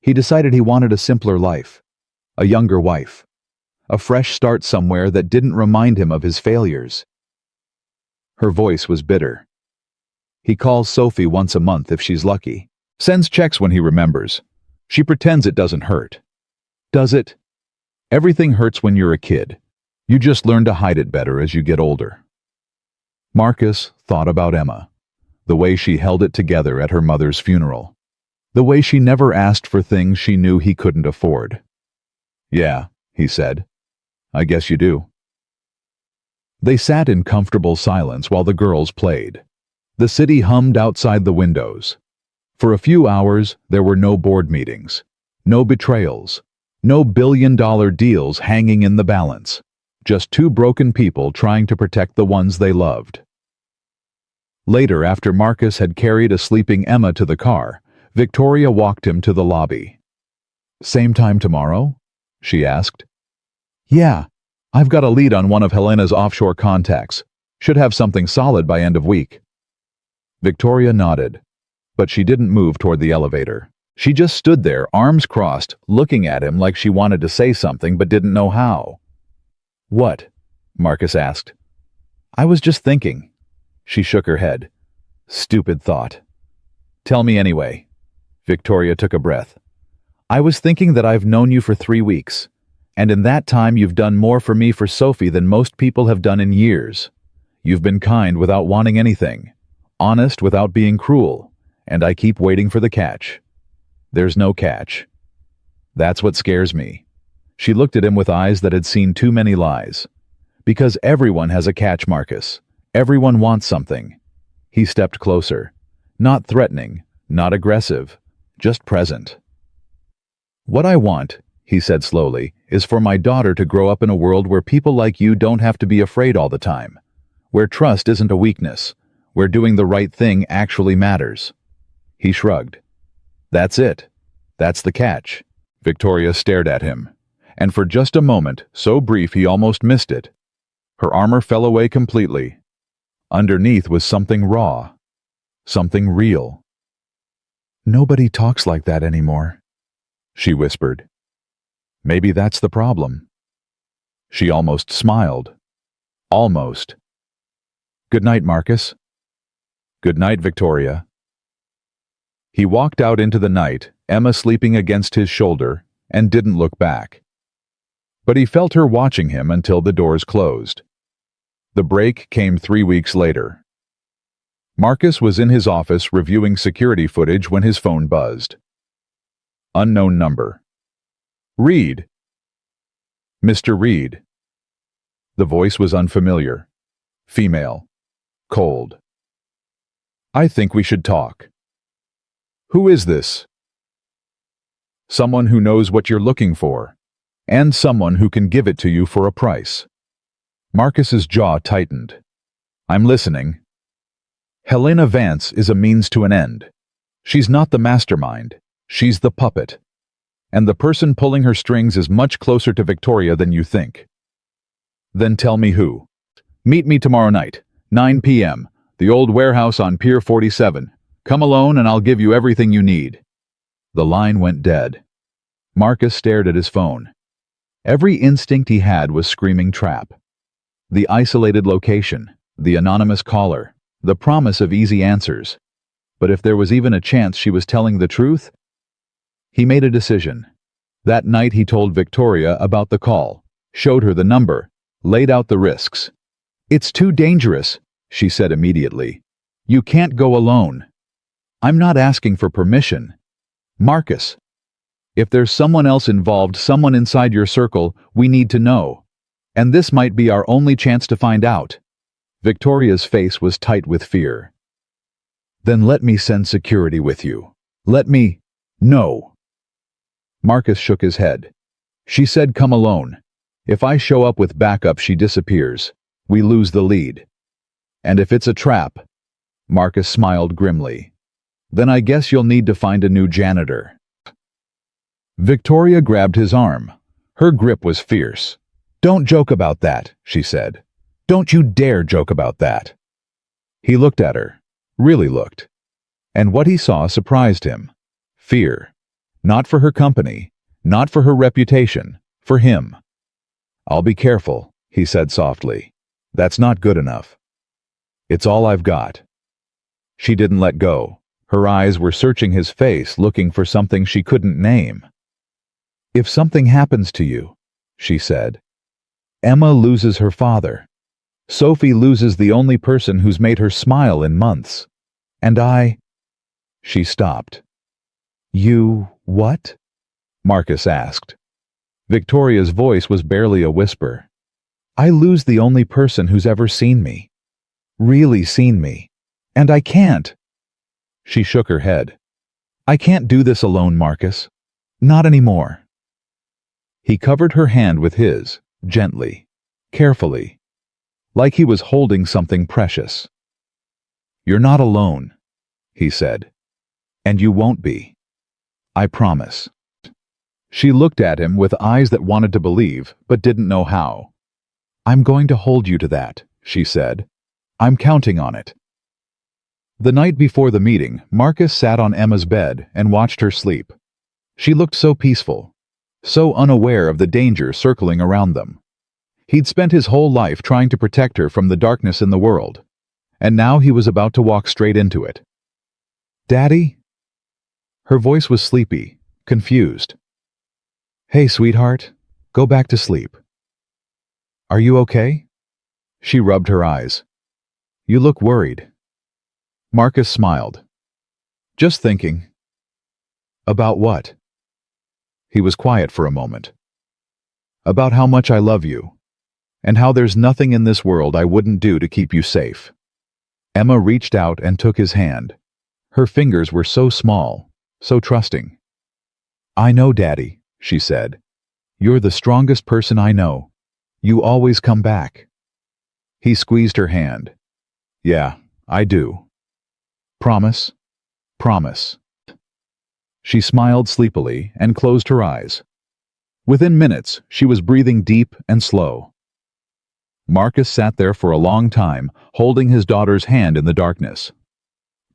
He decided he wanted a simpler life. A younger wife. A fresh start somewhere that didn't remind him of his failures. Her voice was bitter. He calls Sophie once a month if she's lucky. Sends checks when he remembers. She pretends it doesn't hurt. Does it? Everything hurts when you're a kid. You just learn to hide it better as you get older. Marcus thought about Emma, the way she held it together at her mother's funeral, the way she never asked for things she knew he couldn't afford. Yeah, he said. I guess you do. They sat in comfortable silence while the girls played. The city hummed outside the windows. For a few hours, there were no board meetings, no betrayals, no billion-dollar deals hanging in the balance, just two broken people trying to protect the ones they loved. Later, after Marcus had carried a sleeping Emma to the car, Victoria walked him to the lobby. Same time tomorrow? She asked. Yeah, I've got a lead on one of Helena's offshore contacts. Should have something solid by end of week. Victoria nodded, but she didn't move toward the elevator. She just stood there, arms crossed, looking at him like she wanted to say something but didn't know how. What? Marcus asked. I was just thinking. She shook her head. Stupid thought. Tell me anyway. Victoria took a breath. I was thinking that I've known you for 3 weeks, and in that time you've done more for me for Sophie than most people have done in years. You've been kind without wanting anything, honest without being cruel, and I keep waiting for the catch. There's no catch. That's what scares me. She looked at him with eyes that had seen too many lies. Because everyone has a catch, Marcus. Everyone wants something. He stepped closer. Not threatening, not aggressive, just present. What I want, he said slowly, is for my daughter to grow up in a world where people like you don't have to be afraid all the time. Where trust isn't a weakness. Where doing the right thing actually matters. He shrugged. That's it. That's the catch. Victoria stared at him. And for just a moment, so brief he almost missed it. Her armor fell away completely. Underneath was something raw. Something real. Nobody talks like that anymore, she whispered. Maybe that's the problem. She almost smiled. Almost. Good night, Marcus. Good night, Victoria. He walked out into the night, Emma sleeping against his shoulder, and didn't look back. But he felt her watching him until the doors closed. The break came 3 weeks later. Marcus was in his office reviewing security footage when his phone buzzed. Unknown number. Reed. Mr. Reed. The voice was unfamiliar. Female. Cold. I think we should talk. Who is this? Someone who knows what you're looking for, and someone who can give it to you for a price. Marcus's jaw tightened. I'm listening. Helena Vance is a means to an end. She's not the mastermind. She's the puppet. And the person pulling her strings is much closer to Victoria than you think. Then tell me who. Meet me tomorrow night, 9 p.m., the old warehouse on Pier 47. Come alone and I'll give you everything you need. The line went dead. Marcus stared at his phone. Every instinct he had was screaming trap. The isolated location, the anonymous caller, the promise of easy answers. But if there was even a chance she was telling the truth? He made a decision. That night he told Victoria about the call, showed her the number, laid out the risks. "It's too dangerous," she said immediately. "You can't go alone." "I'm not asking for permission. Marcus, if there's someone else involved, someone inside your circle, we need to know. And this might be our only chance to find out." Victoria's face was tight with fear. "Then let me send security with you. Let me—" "No." Marcus shook his head. "She said come alone. If I show up with backup, she disappears. We lose the lead. And if it's a trap," Marcus smiled grimly, "then I guess you'll need to find a new janitor." Victoria grabbed his arm. Her grip was fierce. "Don't joke about that," she said. "Don't you dare joke about that." He looked at her, really looked. And what he saw surprised him. Fear. Not for her company, not for her reputation, for him. "I'll be careful," he said softly. "That's not good enough. It's all I've got." She didn't let go. Her eyes were searching his face, looking for something she couldn't name. "If something happens to you," she said, "Emma loses her father. Sophie loses the only person who's made her smile in months. And I—" She stopped. "You what?" Marcus asked. Victoria's voice was barely a whisper. "I lose the only person who's ever seen me. Really seen me. And I can't." She shook her head. "I can't do this alone, Marcus. Not anymore." He covered her hand with his, gently, carefully, like he was holding something precious. "You're not alone," he said. "And you won't be. I promise." She looked at him with eyes that wanted to believe, but didn't know how. "I'm going to hold you to that," she said. "I'm counting on it." The night before the meeting, Marcus sat on Emma's bed and watched her sleep. She looked so peaceful, so unaware of the danger circling around them. He'd spent his whole life trying to protect her from the darkness in the world, and now he was about to walk straight into it. "Daddy?" Her voice was sleepy, confused. "Hey, sweetheart, go back to sleep." "Are you okay?" She rubbed her eyes. "You look worried." Marcus smiled. "Just thinking." "About what?" He was quiet for a moment. "About how much I love you, and how there's nothing in this world I wouldn't do to keep you safe." Emma reached out and took his hand. Her fingers were so small, so trusting. "I know, Daddy," she said. "You're the strongest person I know. You always come back." He squeezed her hand. "Yeah, I do. Promise? Promise." She smiled sleepily and closed her eyes. Within minutes, she was breathing deep and slow. Marcus sat there for a long time, holding his daughter's hand in the darkness.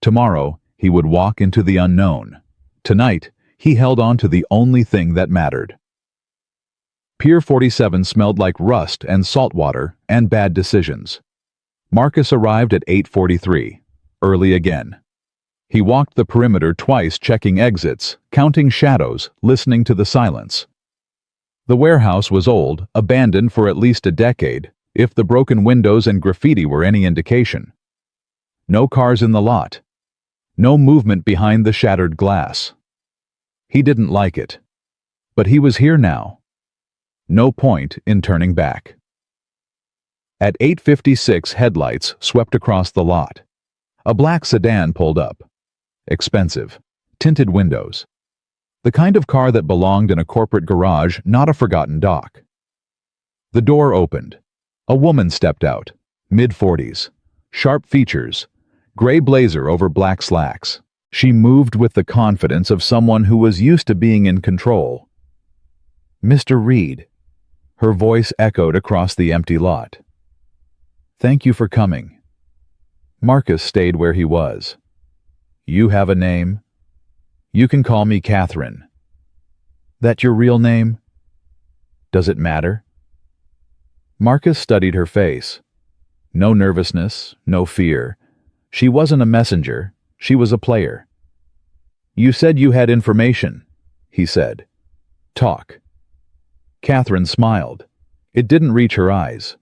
Tomorrow, he would walk into the unknown. Tonight, he held on to the only thing that mattered. Pier 47 smelled like rust and salt water and bad decisions. Marcus arrived at 8:43, early again. He walked the perimeter twice, checking exits, counting shadows, listening to the silence. The warehouse was old, abandoned for at least a decade, if the broken windows and graffiti were any indication. No cars in the lot. No movement behind the shattered glass. He didn't like it. But he was here now. No point in turning back. At 8:56, headlights swept across the lot. A black sedan pulled up. Expensive. Tinted windows. The kind of car that belonged in a corporate garage, not a forgotten dock. The door opened. A woman stepped out, mid-40s, sharp features, gray blazer over black slacks. She moved with the confidence of someone who was used to being in control. "Mr. Reed." Her voice echoed across the empty lot. "Thank you for coming." Marcus stayed where he was. "You have a name?" "You can call me Catherine." That your real name? Does it matter? Marcus studied her face. No nervousness, no fear. She wasn't a messenger, she was a player. You said you had information, he said. Talk. Catherine smiled. It didn't reach her eyes.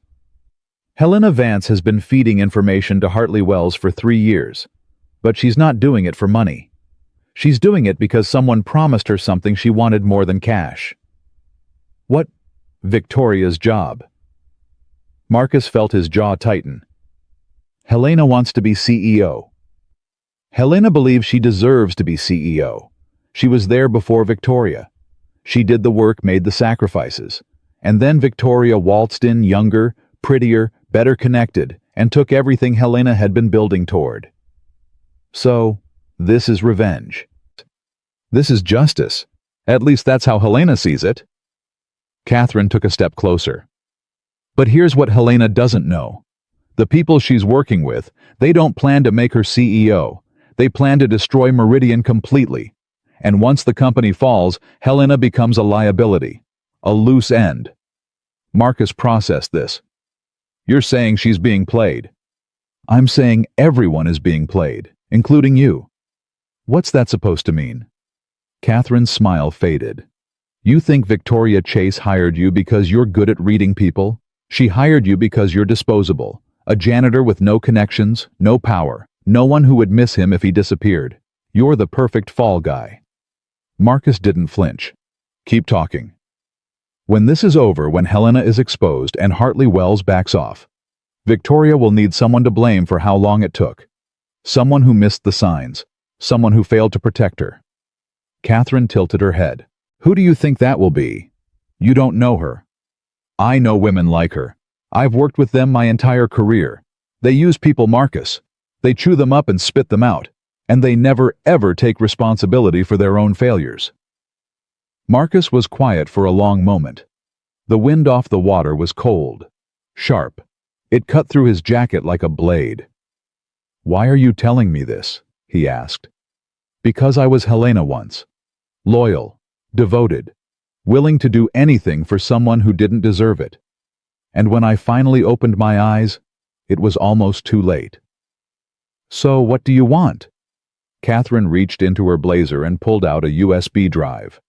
Helena Vance has been feeding information to Hartley Wells for 3 years, but she's not doing it for money. She's doing it because someone promised her something she wanted more than cash. What? Victoria's job. Marcus felt his jaw tighten. Helena wants to be CEO. Helena believes she deserves to be CEO. She was there before Victoria. She did the work, made the sacrifices. And then Victoria waltzed in younger, prettier, better connected, and took everything Helena had been building toward. So, this is revenge. This is justice. At least that's how Helena sees it. Catherine took a step closer. But here's what Helena doesn't know. The people she's working with, they don't plan to make her CEO. They plan to destroy Meridian completely. And once the company falls, Helena becomes a liability. A loose end. Marcus processed this. You're saying she's being played. I'm saying everyone is being played, including you. What's that supposed to mean? Catherine's smile faded. You think Victoria Chase hired you because you're good at reading people? She hired you because you're disposable. A janitor with no connections, no power, no one who would miss him if he disappeared. You're the perfect fall guy. Marcus didn't flinch. Keep talking. When this is over, when Helena is exposed and Hartley Wells backs off, Victoria will need someone to blame for how long it took. Someone who missed the signs. Someone who failed to protect her. Catherine tilted her head. Who do you think that will be? You don't know her. I know women like her. I've worked with them my entire career. They use people, Marcus. They chew them up and spit them out. And they never ever take responsibility for their own failures. Marcus was quiet for a long moment. The wind off the water was cold, sharp. It cut through his jacket like a blade. Why are you telling me this? He asked. Because I was Helena once. Loyal, devoted, willing to do anything for someone who didn't deserve it. And when I finally opened my eyes, it was almost too late. So what do you want? Catherine reached into her blazer and pulled out a USB drive.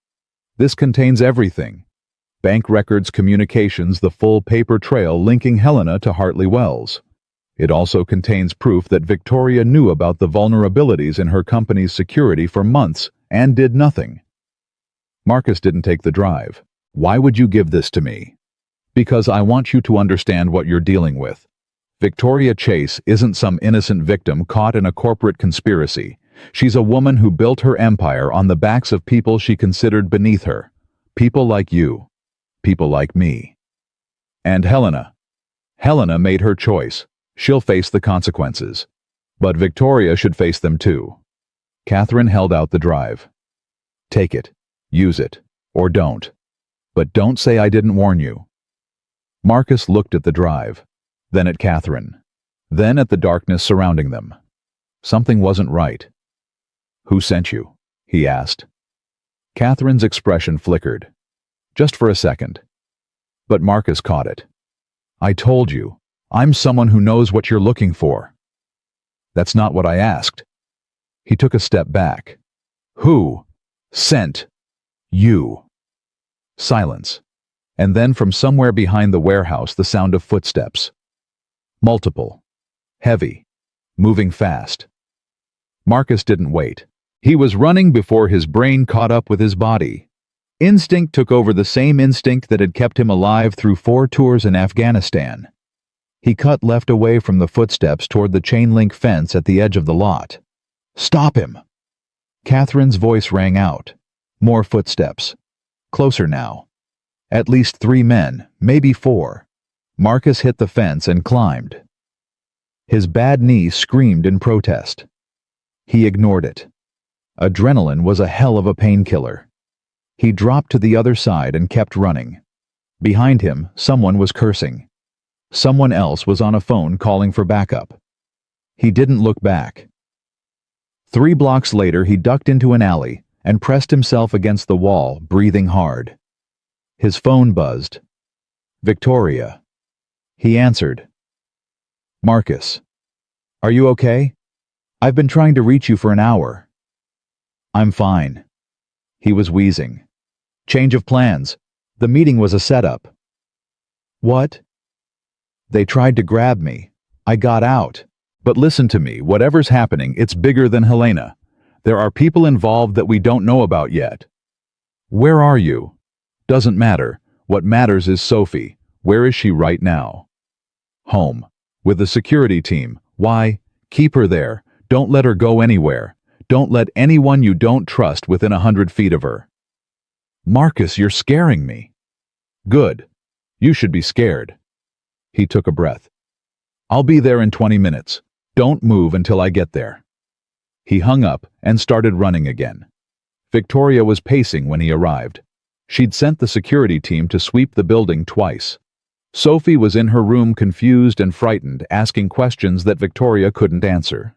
This contains everything. Bank records, communications, the full paper trail linking Helena to Hartley Wells. It also contains proof that Victoria knew about the vulnerabilities in her company's security for months and did nothing. Marcus didn't take the drive. Why would you give this to me? Because I want you to understand what you're dealing with. Victoria Chase isn't some innocent victim caught in a corporate conspiracy. She's a woman who built her empire on the backs of people she considered beneath her. People like you. People like me. And Helena. Helena made her choice. She'll face the consequences. But Victoria should face them too. Catherine held out the drive. Take it. Use it. Or don't. But don't say I didn't warn you. Marcus looked at the drive. Then at Catherine. Then at the darkness surrounding them. Something wasn't right. Who sent you? He asked. Catherine's expression flickered. Just for a second. But Marcus caught it. I told you. I'm someone who knows what you're looking for. That's not what I asked. He took a step back. Who sent you? Silence. And then from somewhere behind the warehouse the sound of footsteps. Multiple. Heavy. Moving fast. Marcus didn't wait. He was running before his brain caught up with his body. Instinct took over, the same instinct that had kept him alive through 4 tours in Afghanistan. He cut left away from the footsteps toward the chain-link fence at the edge of the lot. Stop him! Catherine's voice rang out. More footsteps. Closer now. At least 3 men, maybe 4. Marcus hit the fence and climbed. His bad knee screamed in protest. He ignored it. Adrenaline was a hell of a painkiller. He dropped to the other side and kept running. Behind him, someone was cursing. Someone else was on a phone calling for backup. He didn't look back. 3 blocks later, he ducked into an alley and pressed himself against the wall, breathing hard. His phone buzzed. Victoria. He answered. Marcus. Are you okay? I've been trying to reach you for an hour. I'm fine. He was wheezing. Change of plans. The meeting was a setup. What? They tried to grab me. I got out. But listen to me, whatever's happening, it's bigger than Helena. There are people involved that we don't know about yet. Where are you? Doesn't matter. What matters is Sophie. Where is she right now? Home. With the security team. Why? Keep her there. Don't let her go anywhere. Don't let anyone you don't trust within 100 feet of her. Marcus, you're scaring me. Good. You should be scared. He took a breath. I'll be there in 20 minutes. Don't move until I get there. He hung up and started running again. Victoria was pacing when he arrived. She'd sent the security team to sweep the building twice. Sophie was in her room, confused and frightened, asking questions that Victoria couldn't answer.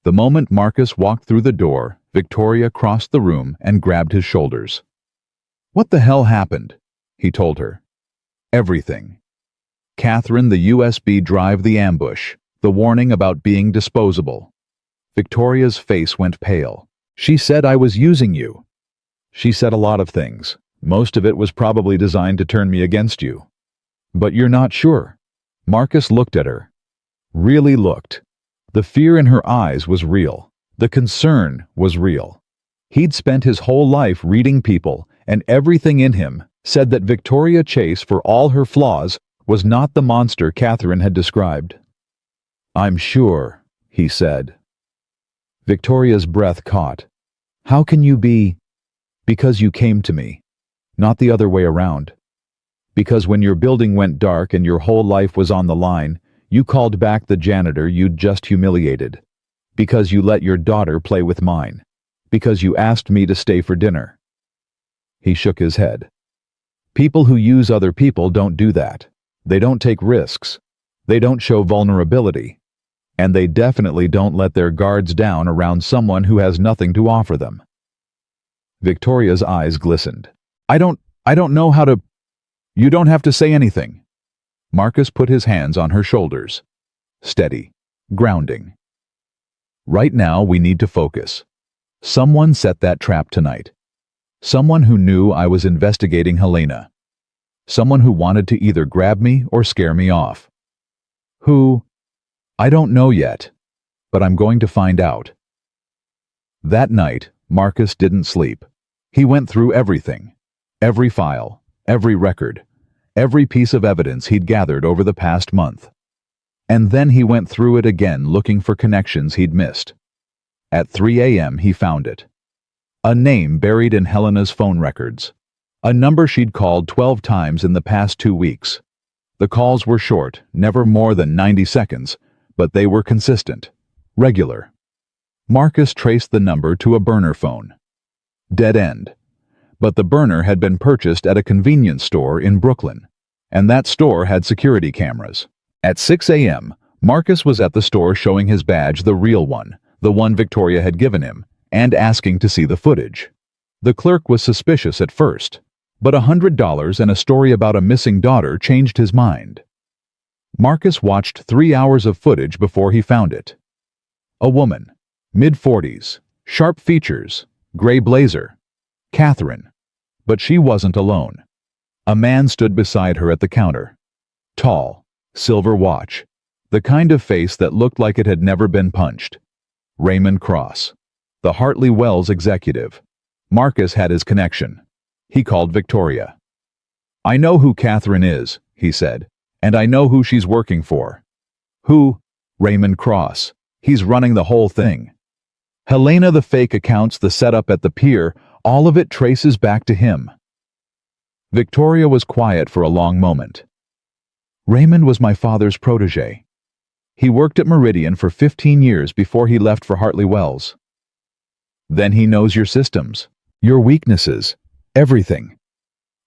The moment Marcus walked through the door, Victoria crossed the room and grabbed his shoulders. What the hell happened? He told her. Everything. Catherine, the USB drive, the ambush, the warning about being disposable. Victoria's face went pale. She said I was using you. She said a lot of things. Most of it was probably designed to turn me against you. But you're not sure. Marcus looked at her. Really looked. The fear in her eyes was real. The concern was real. He'd spent his whole life reading people, and everything in him said that Victoria Chase, for all her flaws, was not the monster Catherine had described. I'm sure, he said. Victoria's breath caught. How can you be? Because you came to me. Not the other way around. Because when your building went dark and your whole life was on the line, you called back the janitor you'd just humiliated. Because you let your daughter play with mine. Because you asked me to stay for dinner. He shook his head. People who use other people don't do that. They don't take risks. They don't show vulnerability. And they definitely don't let their guards down around someone who has nothing to offer them. Victoria's eyes glistened. I don't know how to... You don't have to say anything. Marcus put his hands on her shoulders. Steady. Grounding. Right now we need to focus. Someone set that trap tonight. Someone who knew I was investigating Helena. Someone who wanted to either grab me or scare me off. Who? I don't know yet, but I'm going to find out. That night, Marcus didn't sleep. He went through everything. Every file, every record, every piece of evidence he'd gathered over the past month. And then he went through it again, looking for connections he'd missed. At 3 a.m. he found it. A name buried in Helena's phone records. A number she'd called 12 times in the past 2 weeks. The calls were short, never more than 90 seconds, but they were consistent, regular. Marcus traced the number to a burner phone. Dead end. But the burner had been purchased at a convenience store in Brooklyn, and that store had security cameras. At 6 a.m., Marcus was at the store showing his badge, the real one, the one Victoria had given him, and asking to see the footage. The clerk was suspicious at first, but $100 and a story about a missing daughter changed his mind. Marcus watched 3 hours of footage before he found it. A woman, mid-40s, sharp features, gray blazer. Catherine. But she wasn't alone. A man stood beside her at the counter. Tall, silver watch, the kind of face that looked like it had never been punched. Raymond Cross, the Hartley Wells executive. Marcus had his connection. He called Victoria. I know who Catherine is, he said, and I know who she's working for. Who? Raymond Cross. He's running the whole thing. Helena, the fake accounts, the setup at the pier, all of it traces back to him. Victoria was quiet for a long moment. Raymond was my father's protege. He worked at Meridian for 15 years before he left for Hartley Wells. Then he knows your systems, your weaknesses, everything.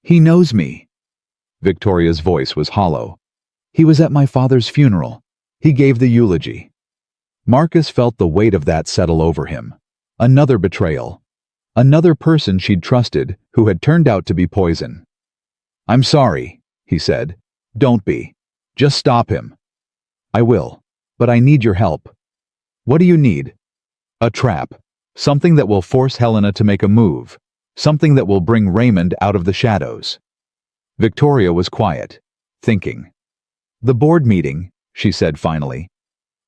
He knows me. Victoria's voice was hollow. He was at my father's funeral. He gave the eulogy. Marcus felt the weight of that settle over him. Another betrayal. Another person she'd trusted who had turned out to be poison. "I'm sorry," he said. "Don't be. Just stop him." "I will. But I need your help." "What do you need?" "A trap. Something that will force Helena to make a move. Something that will bring Raymond out of the shadows." Victoria was quiet, thinking. "The board meeting," she said finally.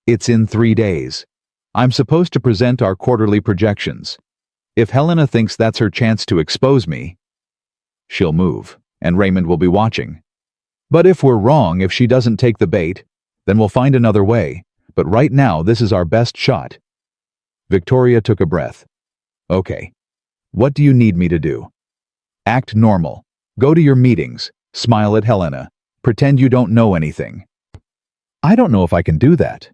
"It's in 3 days. I'm supposed to present our quarterly projections. If Helena thinks that's her chance to expose me, she'll move, and Raymond will be watching. But if we're wrong, if she doesn't take the bait, then we'll find another way. But right now, this is our best shot." Victoria took a breath. "Okay. What do you need me to do?" "Act normal. Go to your meetings. Smile at Helena. Pretend you don't know anything." "I don't know if I can do that."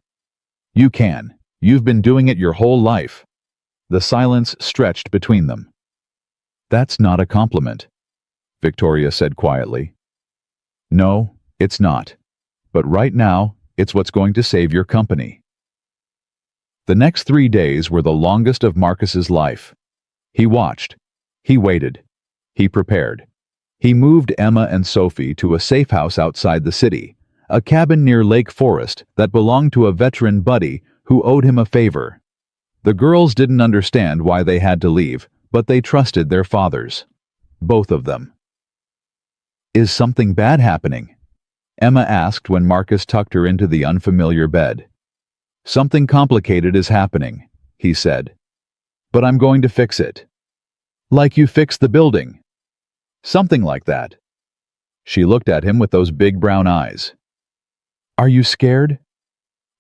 "You can. You've been doing it your whole life." The silence stretched between them. "That's not a compliment," Victoria said quietly. "No, it's not. But right now, it's what's going to save your company." The next 3 days were the longest of Marcus's life. He watched. He waited. He prepared. He moved Emma and Sophie to a safe house outside the city, a cabin near Lake Forest that belonged to a veteran buddy who owed him a favor. The girls didn't understand why they had to leave, but they trusted their fathers. Both of them. "Is something bad happening?" Emma asked when Marcus tucked her into the unfamiliar bed. "Something complicated is happening," he said. "But I'm going to fix it." "Like you fixed the building?" "Something like that." She looked at him with those big brown eyes. "Are you scared?"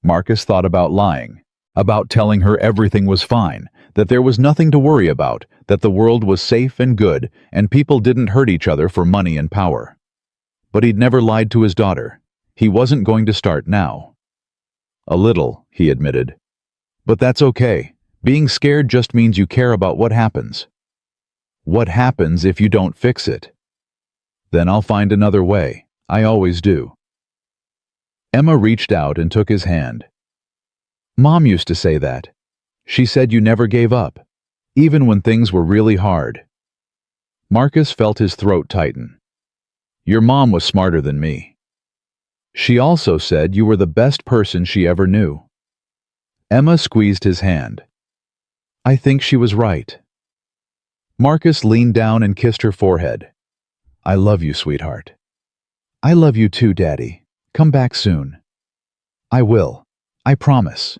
Marcus thought about lying, about telling her everything was fine, that there was nothing to worry about, that the world was safe and good, and people didn't hurt each other for money and power. But he'd never lied to his daughter. He wasn't going to start now. "A little," he admitted. "But that's okay. Being scared just means you care about what happens." "What happens if you don't fix it?" "Then I'll find another way. I always do." Emma reached out and took his hand. "Mom used to say that. She said you never gave up, even when things were really hard." Marcus felt his throat tighten. "Your mom was smarter than me. She also said you were the best person she ever knew." Emma squeezed his hand. "I think she was right." Marcus leaned down and kissed her forehead. "I love you, sweetheart." "I love you too, Daddy. Come back soon." "I will. I promise."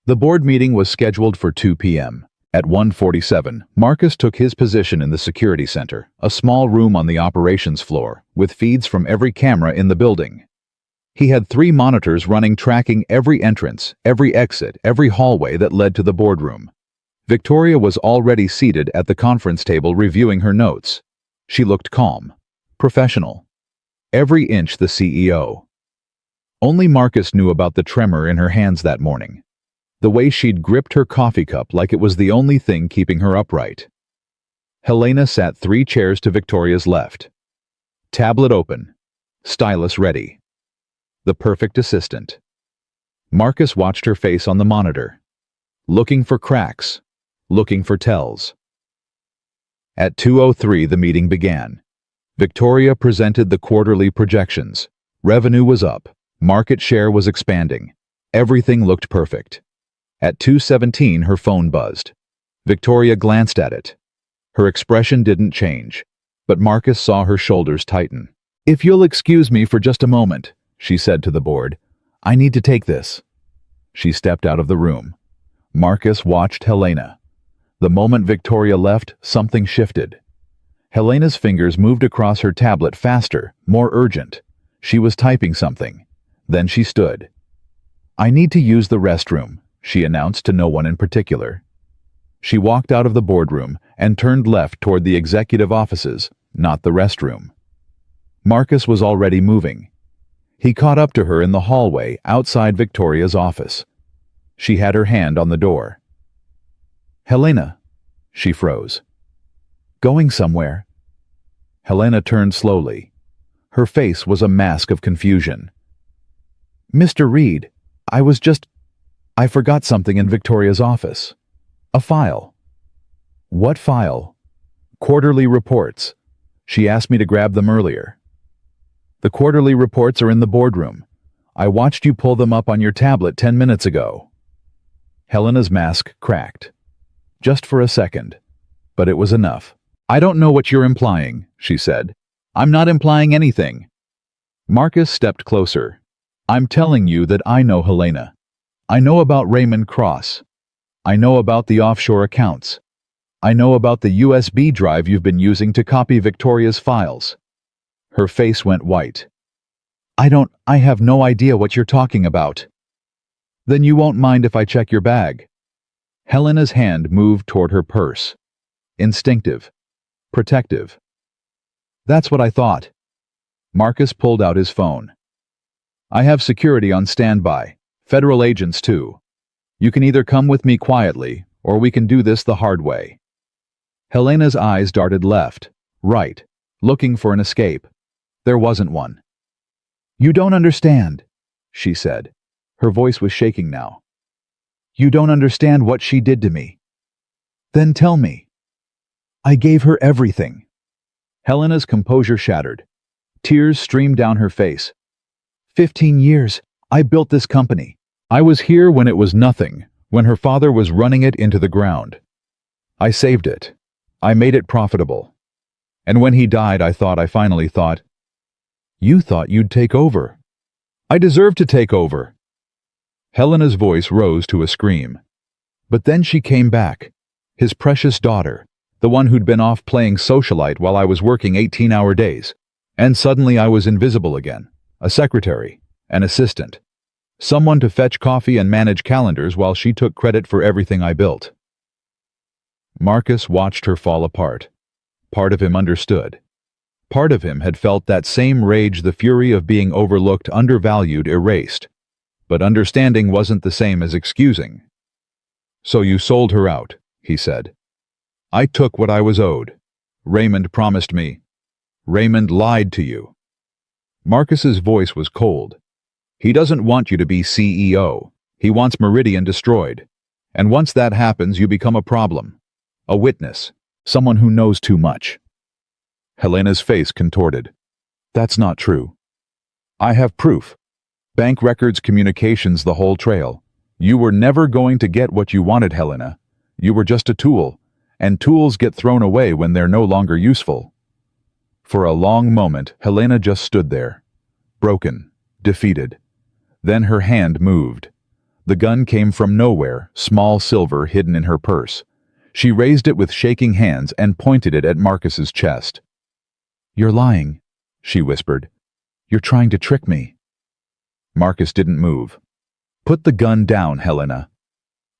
The board meeting was scheduled for 2 p.m. At 1:47, Marcus took his position in the security center, a small room on the operations floor, with feeds from every camera in the building. He had 3 monitors running, tracking every entrance, every exit, every hallway that led to the boardroom. Victoria was already seated at the conference table reviewing her notes. She looked calm, professional. Every inch the CEO. Only Marcus knew about the tremor in her hands that morning. The way she'd gripped her coffee cup like it was the only thing keeping her upright. Helena sat 3 chairs to Victoria's left. Tablet open. Stylus ready. The perfect assistant. Marcus watched her face on the monitor. Looking for cracks. Looking for tells. At 2:03 the meeting began. Victoria presented the quarterly projections. Revenue was up. Market share was expanding. Everything looked perfect. At 2:17 her phone buzzed. Victoria glanced at it. Her expression didn't change, but Marcus saw her shoulders tighten. "If you'll excuse me for just a moment," she said to the board. "I need to take this." She stepped out of the room. Marcus watched Helena. The moment Victoria left, something shifted. Helena's fingers moved across her tablet faster, more urgent. She was typing something. Then she stood. "I need to use the restroom," she announced to no one in particular. She walked out of the boardroom and turned left toward the executive offices, not the restroom. Marcus was already moving. He caught up to her in the hallway outside Victoria's office. She had her hand on the door. "Helena," she froze. "Going somewhere?" Helena turned slowly. Her face was a mask of confusion. "Mr. Reed, I forgot something in Victoria's office. A file." What file? Quarterly reports. She asked me to grab them earlier. The quarterly reports are in the boardroom. I watched you pull them up on your tablet 10 minutes ago. Helena's mask cracked. Just for a second. But it was enough. I don't know what you're implying, she said. I'm not implying anything. Marcus stepped closer. I'm telling you that I know Helena. I know about Raymond Cross. I know about the offshore accounts. I know about the USB drive you've been using to copy Victoria's files. Her face went white. I have no idea what you're talking about. Then you won't mind if I check your bag. Helena's hand moved toward her purse. Instinctive. Protective. That's what I thought. Marcus pulled out his phone. I have security on standby. Federal agents too. You can either come with me quietly, or we can do this the hard way. Helena's eyes darted left, right, looking for an escape. There wasn't one. You don't understand, she said. Her voice was shaking now. You don't understand what she did to me. Then tell me. I gave her everything. Helena's composure shattered. Tears streamed down her face. 15 years, I built this company. I was here when it was nothing, when her father was running it into the ground. I saved it. I made it profitable. And when he died, I finally thought, you thought you'd take over. I deserve to take over. Helena's voice rose to a scream. But then she came back. His precious daughter, the one who'd been off playing socialite while I was working 18-hour days. And suddenly I was invisible again. A secretary, an assistant. Someone to fetch coffee and manage calendars while she took credit for everything I built. Marcus watched her fall apart. Part of him understood. Part of him had felt that same rage, the fury of being overlooked, undervalued, erased. But understanding wasn't the same as excusing. So you sold her out, he said. I took what I was owed. Raymond promised me. Raymond lied to you. Marcus's voice was cold. He doesn't want you to be CEO. He wants Meridian destroyed. And once that happens, you become a problem. A witness. Someone who knows too much. Helena's face contorted. That's not true. I have proof. Bank records, communications, the whole trail. You were never going to get what you wanted, Helena. You were just a tool, and tools get thrown away when they're no longer useful. For a long moment, Helena just stood there, broken, defeated. Then her hand moved. The gun came from nowhere, small silver hidden in her purse. She raised it with shaking hands and pointed it at Marcus's chest. You're lying, she whispered. You're trying to trick me. Marcus didn't move. Put the gun down, Helena.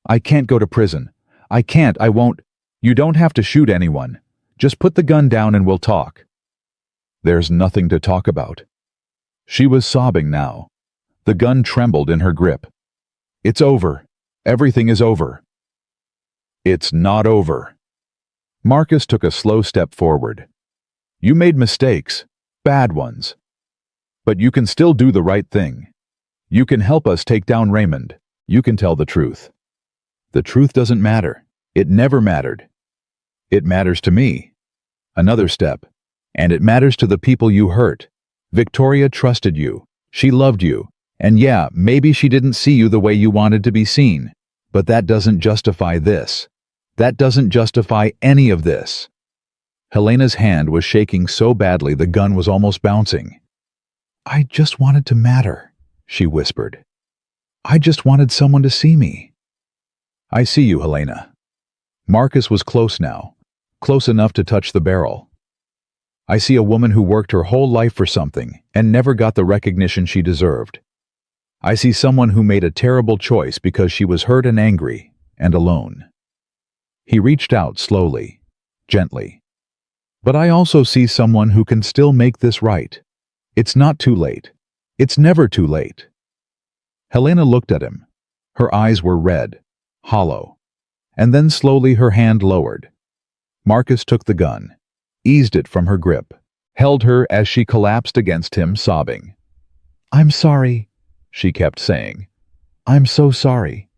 I can't go to prison. I can't, I won't. You don't have to shoot anyone. Just put the gun down and we'll talk. There's nothing to talk about. She was sobbing now. The gun trembled in her grip. It's over. Everything is over. It's not over. Marcus took a slow step forward. You made mistakes, bad ones. But you can still do the right thing. You can help us take down Raymond. You can tell the truth. The truth doesn't matter. It never mattered. It matters to me. Another step. And it matters to the people you hurt. Victoria trusted you. She loved you. And yeah, maybe she didn't see you the way you wanted to be seen. But that doesn't justify this. That doesn't justify any of this. Helena's hand was shaking so badly the gun was almost bouncing. I just wanted to matter, she whispered. I just wanted someone to see me. I see you, Helena. Marcus was close now, close enough to touch the barrel. I see a woman who worked her whole life for something and never got the recognition she deserved. I see someone who made a terrible choice because she was hurt and angry and alone. He reached out slowly, gently. But I also see someone who can still make this right. It's not too late. It's never too late. Helena looked at him. Her eyes were red, hollow, and then slowly her hand lowered. Marcus took the gun, eased it from her grip, held her as she collapsed against him, sobbing. I'm sorry, she kept saying. I'm so sorry.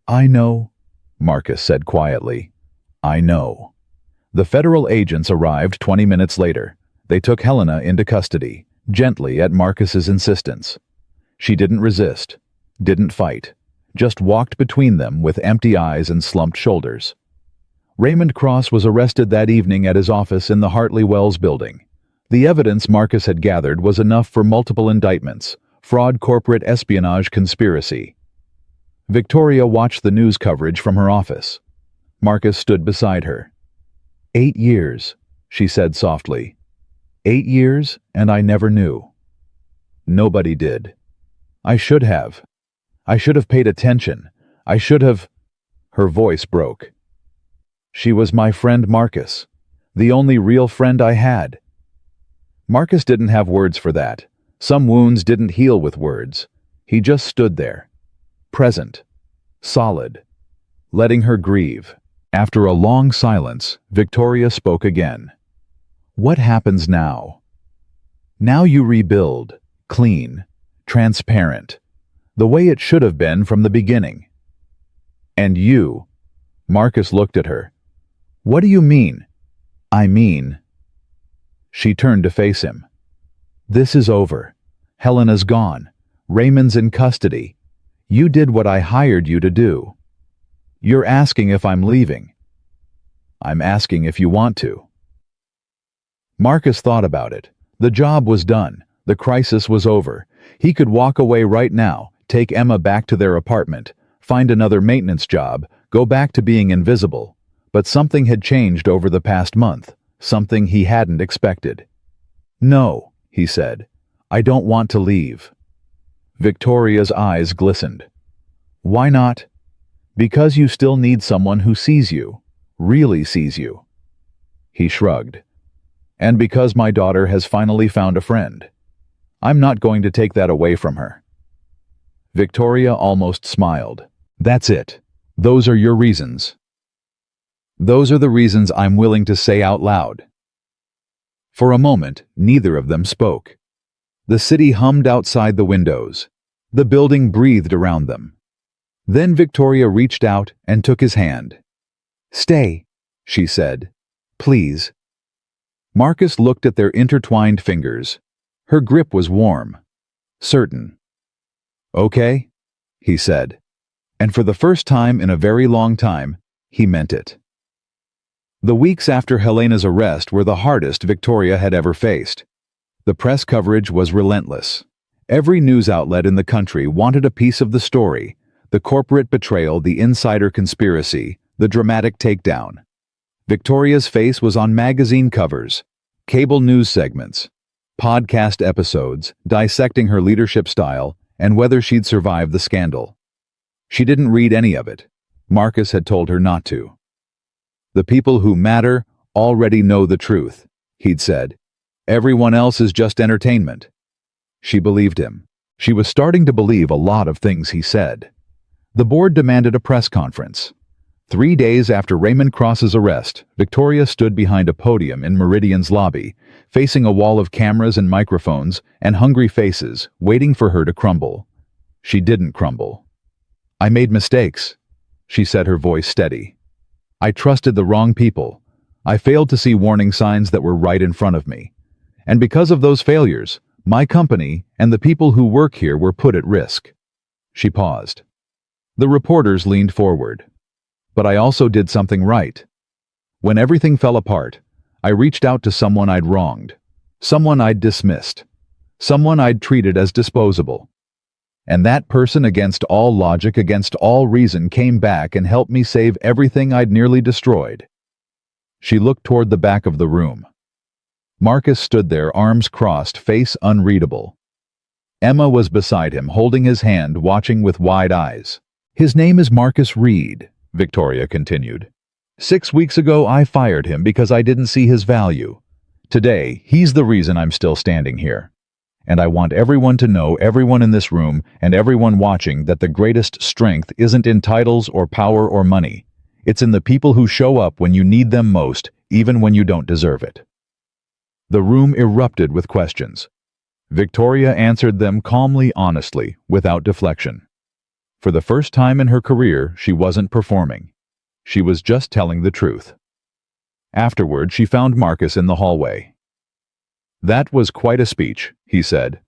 I know, Marcus said quietly. I know. The federal agents arrived 20 minutes later. They took Helena into custody, gently at Marcus's insistence. She didn't resist, didn't fight, just walked between them with empty eyes and slumped shoulders. Raymond Cross was arrested that evening at his office in the Hartley Wells building. The evidence Marcus had gathered was enough for multiple indictments: fraud, corporate espionage, conspiracy. Victoria watched the news coverage from her office. Marcus stood beside her. 8 years, she said softly. 8 years, and I never knew. Nobody did. I should have. I should have paid attention. I should have... Her voice broke. She was my friend Marcus, the only real friend I had. Marcus didn't have words for that. Some wounds didn't heal with words. He just stood there, present, solid, letting her grieve. After a long silence, Victoria spoke again. What happens now? Now you rebuild, clean, transparent, the way it should have been from the beginning. And you, Marcus looked at her. What do you mean? I mean... She turned to face him. This is over. Helena's gone. Raymond's in custody. You did what I hired you to do. You're asking if I'm leaving. I'm asking if you want to. Marcus thought about it. The job was done. The crisis was over. He could walk away right now, take Emma back to their apartment, find another maintenance job, go back to being invisible. But something had changed over the past month, something he hadn't expected. No, he said. I don't want to leave. Victoria's eyes glistened. Why not? Because you still need someone who sees you, really sees you. He shrugged. And because my daughter has finally found a friend. I'm not going to take that away from her. Victoria almost smiled. That's it. Those are your reasons. Those are the reasons I'm willing to say out loud. For a moment, neither of them spoke. The city hummed outside the windows. The building breathed around them. Then Victoria reached out and took his hand. Stay, she said. Please. Marcus looked at their intertwined fingers. Her grip was warm, certain. Okay, he said. And for the first time in a very long time, he meant it. The weeks after Helena's arrest were the hardest Victoria had ever faced. The press coverage was relentless. Every news outlet in the country wanted a piece of the story: the corporate betrayal, the insider conspiracy, the dramatic takedown. Victoria's face was on magazine covers, cable news segments, podcast episodes dissecting her leadership style and whether she'd survive the scandal. She didn't read any of it. Marcus had told her not to. The people who matter already know the truth, he'd said. Everyone else is just entertainment. She believed him. She was starting to believe a lot of things he said. The board demanded a press conference. 3 days after Raymond Cross's arrest, Victoria stood behind a podium in Meridian's lobby, facing a wall of cameras and microphones and hungry faces, waiting for her to crumble. She didn't crumble. I made mistakes, she said, her voice steady. I trusted the wrong people. I failed to see warning signs that were right in front of me. And because of those failures, my company and the people who work here were put at risk. She paused. The reporters leaned forward. But I also did something right. When everything fell apart, I reached out to someone I'd wronged, someone I'd dismissed, someone I'd treated as disposable. And that person, against all logic, against all reason, came back and helped me save everything I'd nearly destroyed. She looked toward the back of the room. Marcus stood there, arms crossed, face unreadable. Emma was beside him, holding his hand, watching with wide eyes. His name is Marcus Reed, Victoria continued. 6 weeks ago, I fired him because I didn't see his value. Today, he's the reason I'm still standing here. And I want everyone to know, everyone in this room and everyone watching, that the greatest strength isn't in titles or power or money. It's in the people who show up when you need them most, even when you don't deserve it. The room erupted with questions. Victoria answered them calmly, honestly, without deflection. For the first time in her career, she wasn't performing. She was just telling the truth. Afterward, she found Marcus in the hallway. "That was quite a speech," he said.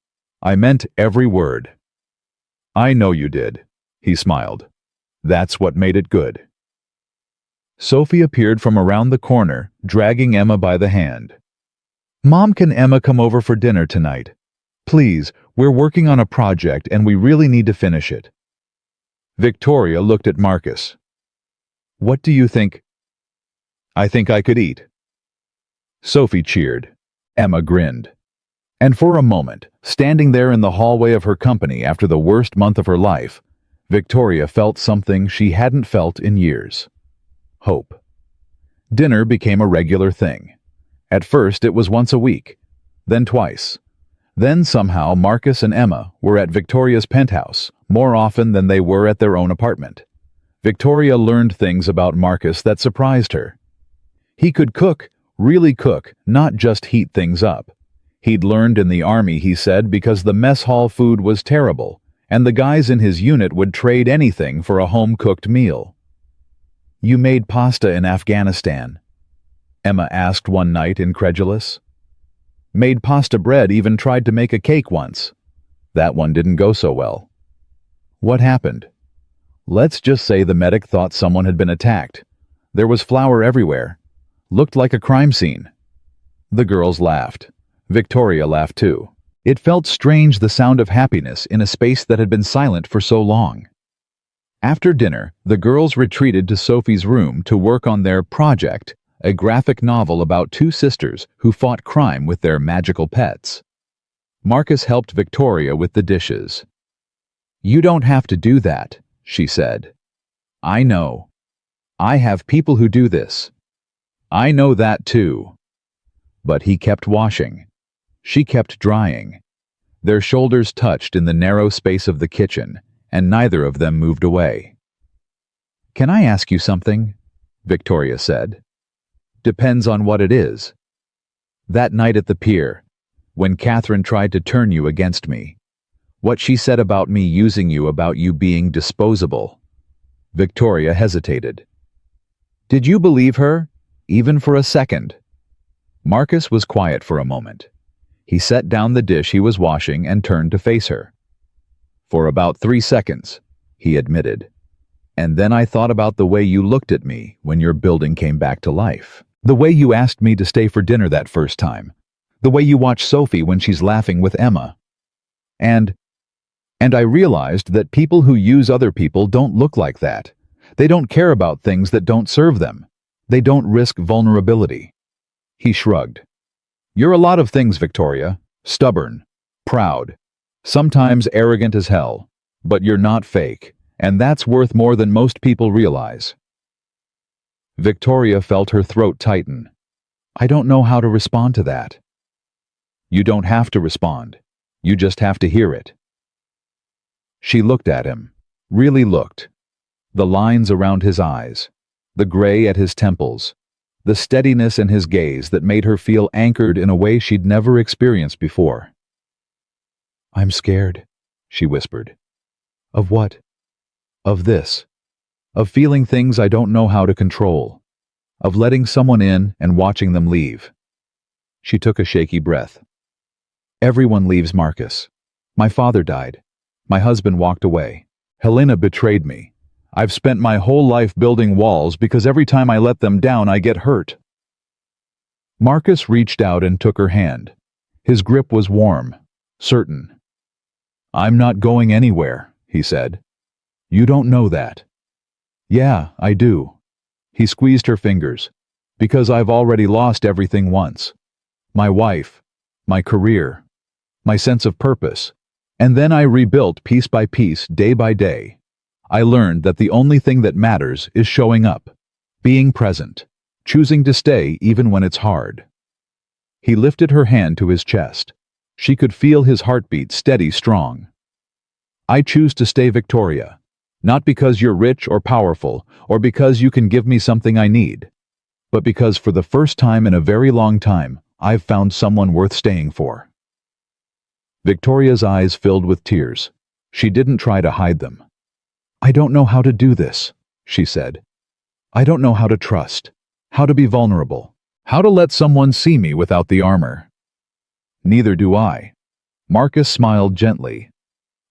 "I meant every word." "I know you did," he smiled. "That's what made it good." Sophie appeared from around the corner, dragging Emma by the hand. "Mom, can Emma come over for dinner tonight? Please, we're working on a project and we really need to finish it." Victoria looked at Marcus. "What do you think?" "I think I could eat." Sophie cheered. Emma grinned. And for a moment, standing there in the hallway of her company after the worst month of her life, Victoria felt something she hadn't felt in years. Hope. Dinner became a regular thing. At first it was once a week, then twice. Then somehow Marcus and Emma were at Victoria's penthouse more often than they were at their own apartment. Victoria learned things about Marcus that surprised her. He could cook, really cook, not just heat things up. He'd learned in the army, he said, because the mess hall food was terrible, and the guys in his unit would trade anything for a home-cooked meal. "You made pasta in Afghanistan?" Emma asked one night, incredulous. "Made pasta bread, even tried to make a cake once. That one didn't go so well." "What happened?" "Let's just say the medic thought someone had been attacked. There was flour everywhere. Looked like a crime scene." The girls laughed. Victoria laughed too. It felt strange, the sound of happiness in a space that had been silent for so long. After dinner, the girls retreated to Sophie's room to work on their project, a graphic novel about two sisters who fought crime with their magical pets. Marcus helped Victoria with the dishes. "You don't have to do that," she said. "I know. I have people who do this." "I know that too." But he kept washing. She kept drying. Their shoulders touched in the narrow space of the kitchen, and neither of them moved away. "Can I ask you something?" Victoria said. "Depends on what it is." "That night at the pier, when Catherine tried to turn you against me, what she said about me using you, about you being disposable." Victoria hesitated. "Did you believe her, even for a second?" Marcus was quiet for a moment. He set down the dish he was washing and turned to face her. "For about 3 seconds," he admitted. "And then I thought about the way you looked at me when your building came back to life. The way you asked me to stay for dinner that first time. The way you watch Sophie when she's laughing with Emma. And I realized that people who use other people don't look like that. They don't care about things that don't serve them. They don't risk vulnerability." He shrugged. "You're a lot of things, Victoria. Stubborn, proud, sometimes arrogant as hell. But you're not fake, and that's worth more than most people realize." Victoria felt her throat tighten. "I don't know how to respond to that." "You don't have to respond. You just have to hear it." She looked at him, really looked. The lines around his eyes, the gray at his temples, the steadiness in his gaze that made her feel anchored in a way she'd never experienced before. "I'm scared," she whispered. "Of what?" "Of this. Of feeling things I don't know how to control. Of letting someone in and watching them leave." She took a shaky breath. "Everyone leaves, Marcus. My father died. My husband walked away. Helena betrayed me. I've spent my whole life building walls because every time I let them down I get hurt." Marcus reached out and took her hand. His grip was warm, certain. "I'm not going anywhere," he said. "You don't know that." "Yeah, I do." He squeezed her fingers. "Because I've already lost everything once. My wife, my career, my sense of purpose. And then I rebuilt piece by piece, day by day. I learned that the only thing that matters is showing up, being present, choosing to stay even when it's hard." He lifted her hand to his chest. She could feel his heartbeat, steady, strong. "I choose to stay, Victoria. Not because you're rich or powerful, or because you can give me something I need, but because for the first time in a very long time, I've found someone worth staying for." Victoria's eyes filled with tears. She didn't try to hide them. "I don't know how to do this," she said. I don't know how to trust, how to be vulnerable, how to let someone see me without the armor. Neither do I. Marcus smiled gently.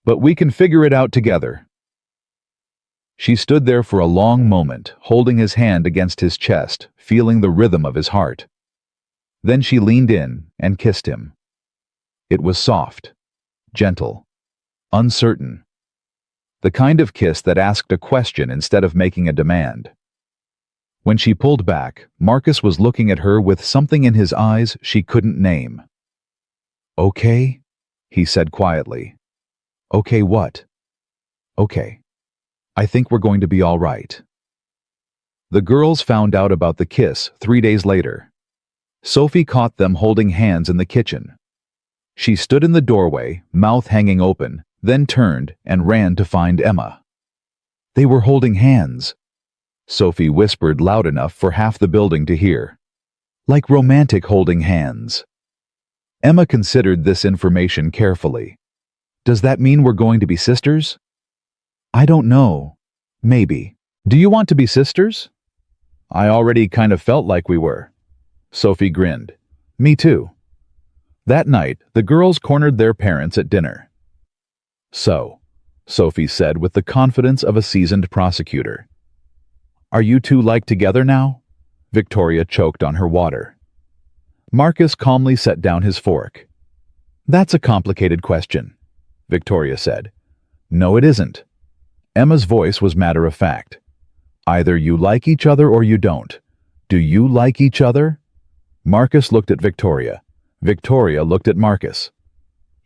But we can figure it out together. She stood there for a long moment, holding his hand against his chest, feeling the rhythm of his heart. Then she leaned in and kissed him. It was soft, gentle, uncertain. The kind of kiss that asked a question instead of making a demand. When she pulled back, Marcus was looking at her with something in his eyes she couldn't name. "Okay?" he said quietly. "Okay what?" "Okay. I think we're going to be all right." The girls found out about the kiss 3 days later. Sophie caught them holding hands in the kitchen. She stood in the doorway, mouth hanging open, then turned and ran to find Emma. They were holding hands. Sophie whispered loud enough for half the building to hear. Like romantic holding hands. Emma considered this information carefully. Does that mean we're going to be sisters? I don't know. Maybe. Do you want to be sisters? I already kind of felt like we were. Sophie grinned. Me too. That night, the girls cornered their parents at dinner. So, Sophie said with the confidence of a seasoned prosecutor. Are you two like together now? Victoria choked on her water. Marcus calmly set down his fork. That's a complicated question, Victoria said. No, it isn't. Emma's voice was matter-of-fact. Either you like each other or you don't. Do you like each other? Marcus looked at Victoria. Victoria looked at Marcus.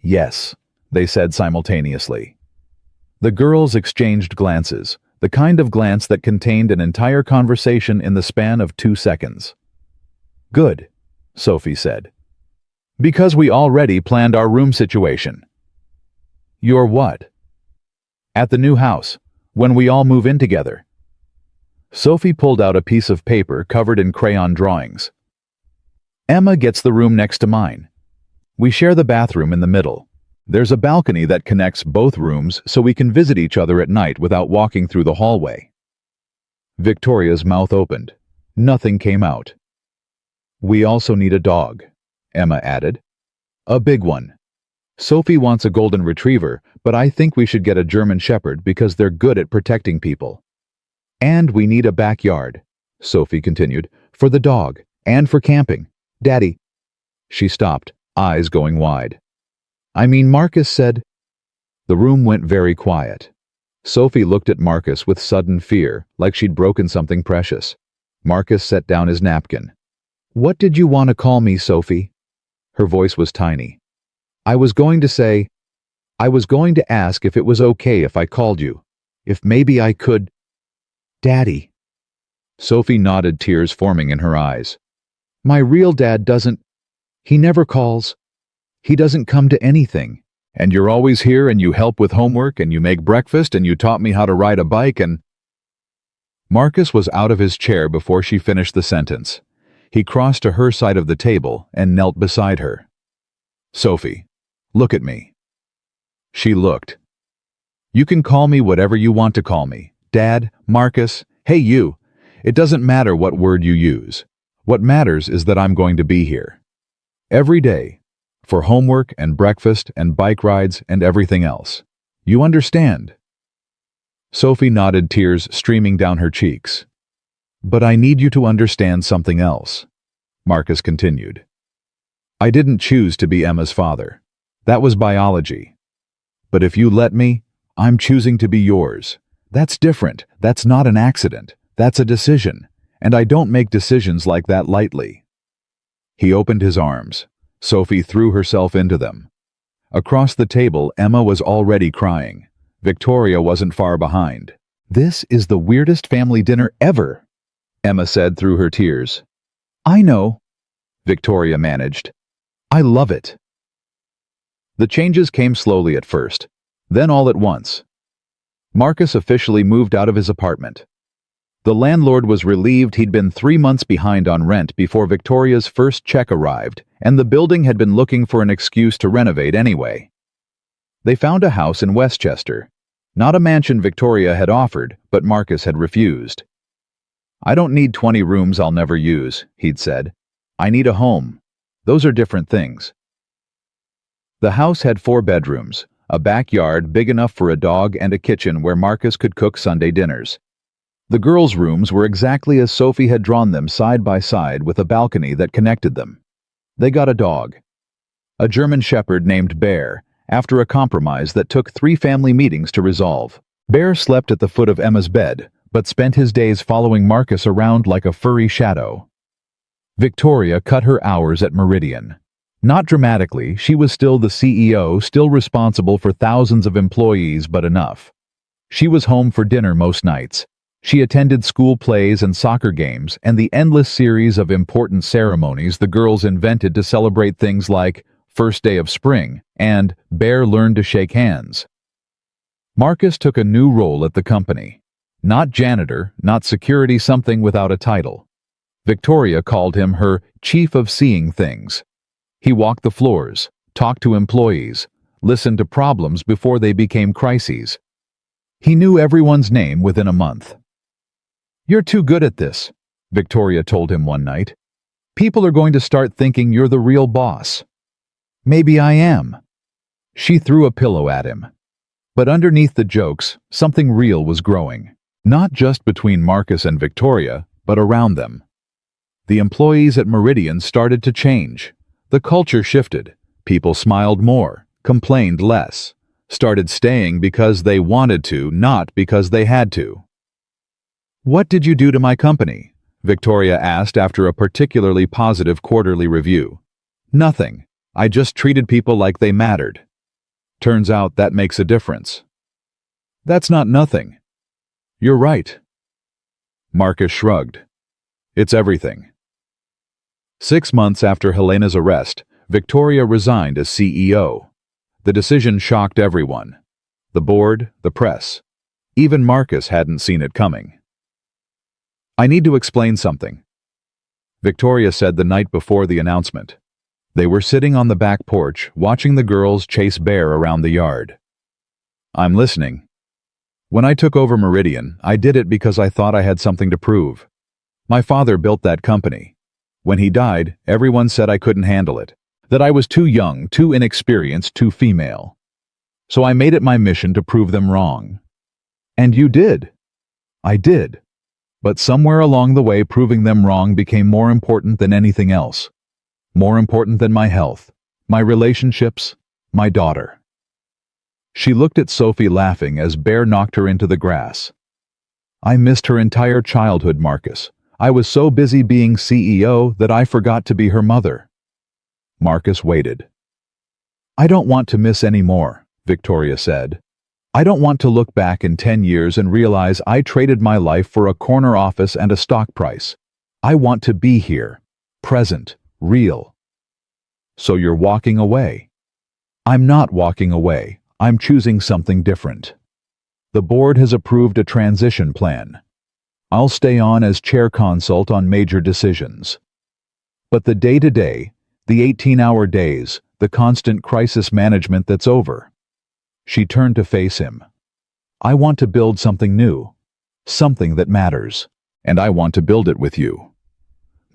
Yes, they said simultaneously. The girls exchanged glances, the kind of glance that contained an entire conversation in the span of 2 seconds. Good, Sophie said. Because we already planned our room situation. Your what? At the new house, when we all move in together. Sophie pulled out a piece of paper covered in crayon drawings. Emma gets the room next to mine. We share the bathroom in the middle. There's a balcony that connects both rooms so we can visit each other at night without walking through the hallway. Victoria's mouth opened. Nothing came out. We also need a dog, Emma added. A big one. Sophie wants a golden retriever, but I think we should get a German shepherd because they're good at protecting people. And we need a backyard, Sophie continued, for the dog and for camping. Daddy. She stopped, eyes going wide. I mean, Marcus said. The room went very quiet. Sophie looked at Marcus with sudden fear, like she'd broken something precious. Marcus set down his napkin. What did you want to call me, Sophie? Her voice was tiny. I was going to ask if it was okay if I called you. If maybe I could. Daddy. Sophie nodded, tears forming in her eyes. My real dad doesn't. He never calls. He doesn't come to anything. And you're always here and you help with homework and you make breakfast and you taught me how to ride a bike and... Marcus was out of his chair before she finished the sentence. He crossed to her side of the table and knelt beside her. Sophie, look at me. She looked. You can call me whatever you want to call me. Dad, Marcus, hey you. It doesn't matter what word you use. What matters is that I'm going to be here. Every day. For homework and breakfast and bike rides and everything else. You understand? Sophie nodded, tears streaming down her cheeks. But I need you to understand something else, Marcus continued. I didn't choose to be Emma's father. That was biology. But if you let me, I'm choosing to be yours. That's different. That's not an accident. That's a decision. And I don't make decisions like that lightly. He opened his arms. Sophie threw herself into them. Across the table, Emma was already crying. Victoria wasn't far behind. This is the weirdest family dinner ever, Emma said through her tears. I know, Victoria managed. I love it. The changes came slowly at first, then all at once. Marcus officially moved out of his apartment. The landlord was relieved he'd been 3 months behind on rent before Victoria's first check arrived, and the building had been looking for an excuse to renovate anyway. They found a house in Westchester. Not a mansion Victoria had offered, but Marcus had refused. "I don't need 20 rooms I'll never use," he'd said. "I need a home. Those are different things." The house had 4 bedrooms, a backyard big enough for a dog, and a kitchen where Marcus could cook Sunday dinners. The girls' rooms were exactly as Sophie had drawn them, side by side with a balcony that connected them. They got a dog, a German shepherd named Blare, after a compromise that took 3 family meetings to resolve. Blare slept at the foot of Emma's bed, but spent his days following Marcus around like a furry shadow. Victoria cut her hours at Meridian. Not dramatically, she was still the CEO, still responsible for thousands of employees, but enough. She was home for dinner most nights. She attended school plays and soccer games and the endless series of important ceremonies the girls invented to celebrate things like first day of spring and Blare learned to shake hands. Marcus took a new role at the company. Not janitor, not security, something without a title. Victoria called him her chief of seeing things. He walked the floors, talked to employees, listened to problems before they became crises. He knew everyone's name within a month. "You're too good at this," Victoria told him one night. "People are going to start thinking you're the real boss." "Maybe I am." She threw a pillow at him. But underneath the jokes, something real was growing. Not just between Marcus and Victoria, but around them. The employees at Meridian started to change. The culture shifted. People smiled more, complained less, started staying because they wanted to, not because they had to. "What did you do to my company?" Victoria asked after a particularly positive quarterly review. "Nothing. I just treated people like they mattered." "Turns out that makes a difference." "That's not nothing." "You're right." Marcus shrugged. "It's everything." 6 months after Helena's arrest, Victoria resigned as CEO. The decision shocked everyone. The board, the press. Even Marcus hadn't seen it coming. "I need to explain something," Victoria said the night before the announcement. They were sitting on the back porch, watching the girls chase Blare around the yard. "I'm listening. When I took over Meridian, I did it because I thought I had something to prove. My father built that company. When he died, everyone said I couldn't handle it, that I was too young, too inexperienced, too female. So I made it my mission to prove them wrong." "And you did." "I did. But somewhere along the way, proving them wrong became more important than anything else. More important than my health, my relationships, my daughter." She looked at Sophie, laughing as Blare knocked her into the grass. "I missed her entire childhood, Marcus. I was so busy being CEO that I forgot to be her mother." Marcus waited. "I don't want to miss any more," Victoria said. "I don't want to look back in 10 years and realize I traded my life for a corner office and a stock price. I want to be here, present, real." "So you're walking away?" "I'm not walking away. I'm choosing something different. The board has approved a transition plan. I'll stay on as chair consult on major decisions. But the day-to-day, the 18-hour days, the constant crisis management, that's over." She turned to face him. "I want to build something new, something that matters, and I want to build it with you."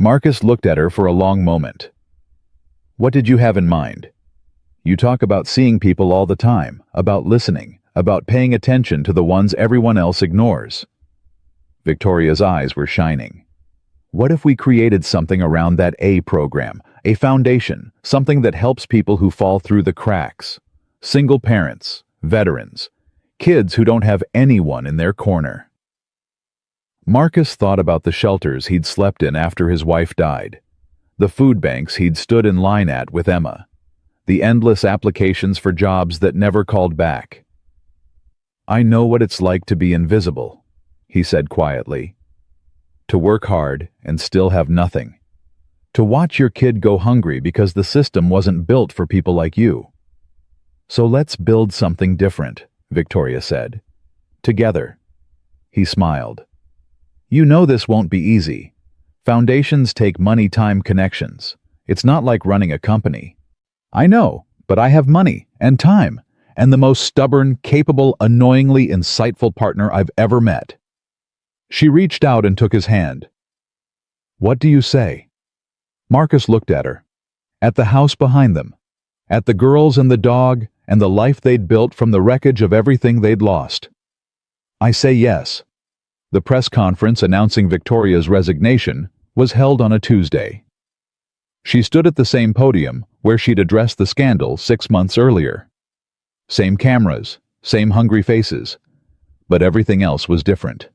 Marcus looked at her for a long moment. "What did you have in mind? You talk about seeing people all the time, about listening, about paying attention to the ones everyone else ignores." Victoria's eyes were shining. "What if we created something around that A program, a foundation, something that helps people who fall through the cracks? Single parents, veterans, kids who don't have anyone in their corner." Marcus thought about the shelters he'd slept in after his wife died, the food banks he'd stood in line at with Emma, the endless applications for jobs that never called back. "I know what it's like to be invisible," he said quietly. "To work hard and still have nothing. To watch your kid go hungry because the system wasn't built for people like you." "So let's build something different," Victoria said. "Together." He smiled. "You know this won't be easy. Foundations take money, time, connections. It's not like running a company." "I know, but I have money and time and the most stubborn, capable, annoyingly insightful partner I've ever met." She reached out and took his hand. "What do you say?" Marcus looked at her, at the house behind them, at the girls and the dog and the life they'd built from the wreckage of everything they'd lost. "I say yes." The press conference announcing Victoria's resignation was held on a Tuesday. She stood at the same podium where she'd addressed the scandal 6 months earlier. Same cameras, same hungry faces, but everything else was different.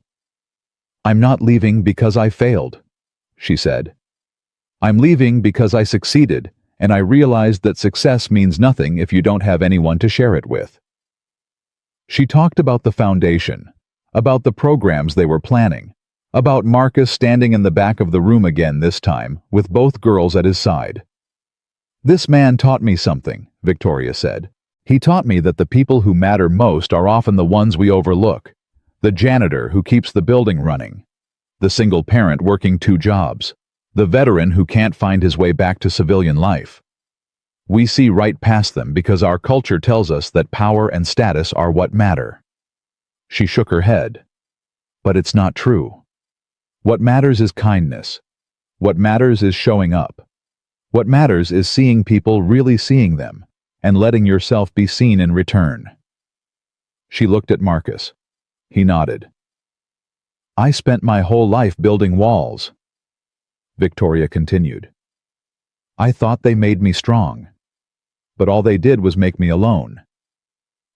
"I'm not leaving because I failed," she said. "I'm leaving because I succeeded, and I realized that success means nothing if you don't have anyone to share it with." She talked about the foundation, about the programs they were planning, about Marcus standing in the back of the room again this time, with both girls at his side. "This man taught me something," Victoria said. "He taught me that the people who matter most are often the ones we overlook. The janitor who keeps the building running, the single parent working 2 jobs, the veteran who can't find his way back to civilian life. We see right past them because our culture tells us that power and status are what matter." She shook her head. "But it's not true. What matters is kindness. What matters is showing up. What matters is seeing people really seeing them, and letting yourself be seen in return." She looked at Marcus. He nodded. "I spent my whole life building walls," Victoria continued. "I thought they made me strong, but all they did was make me alone.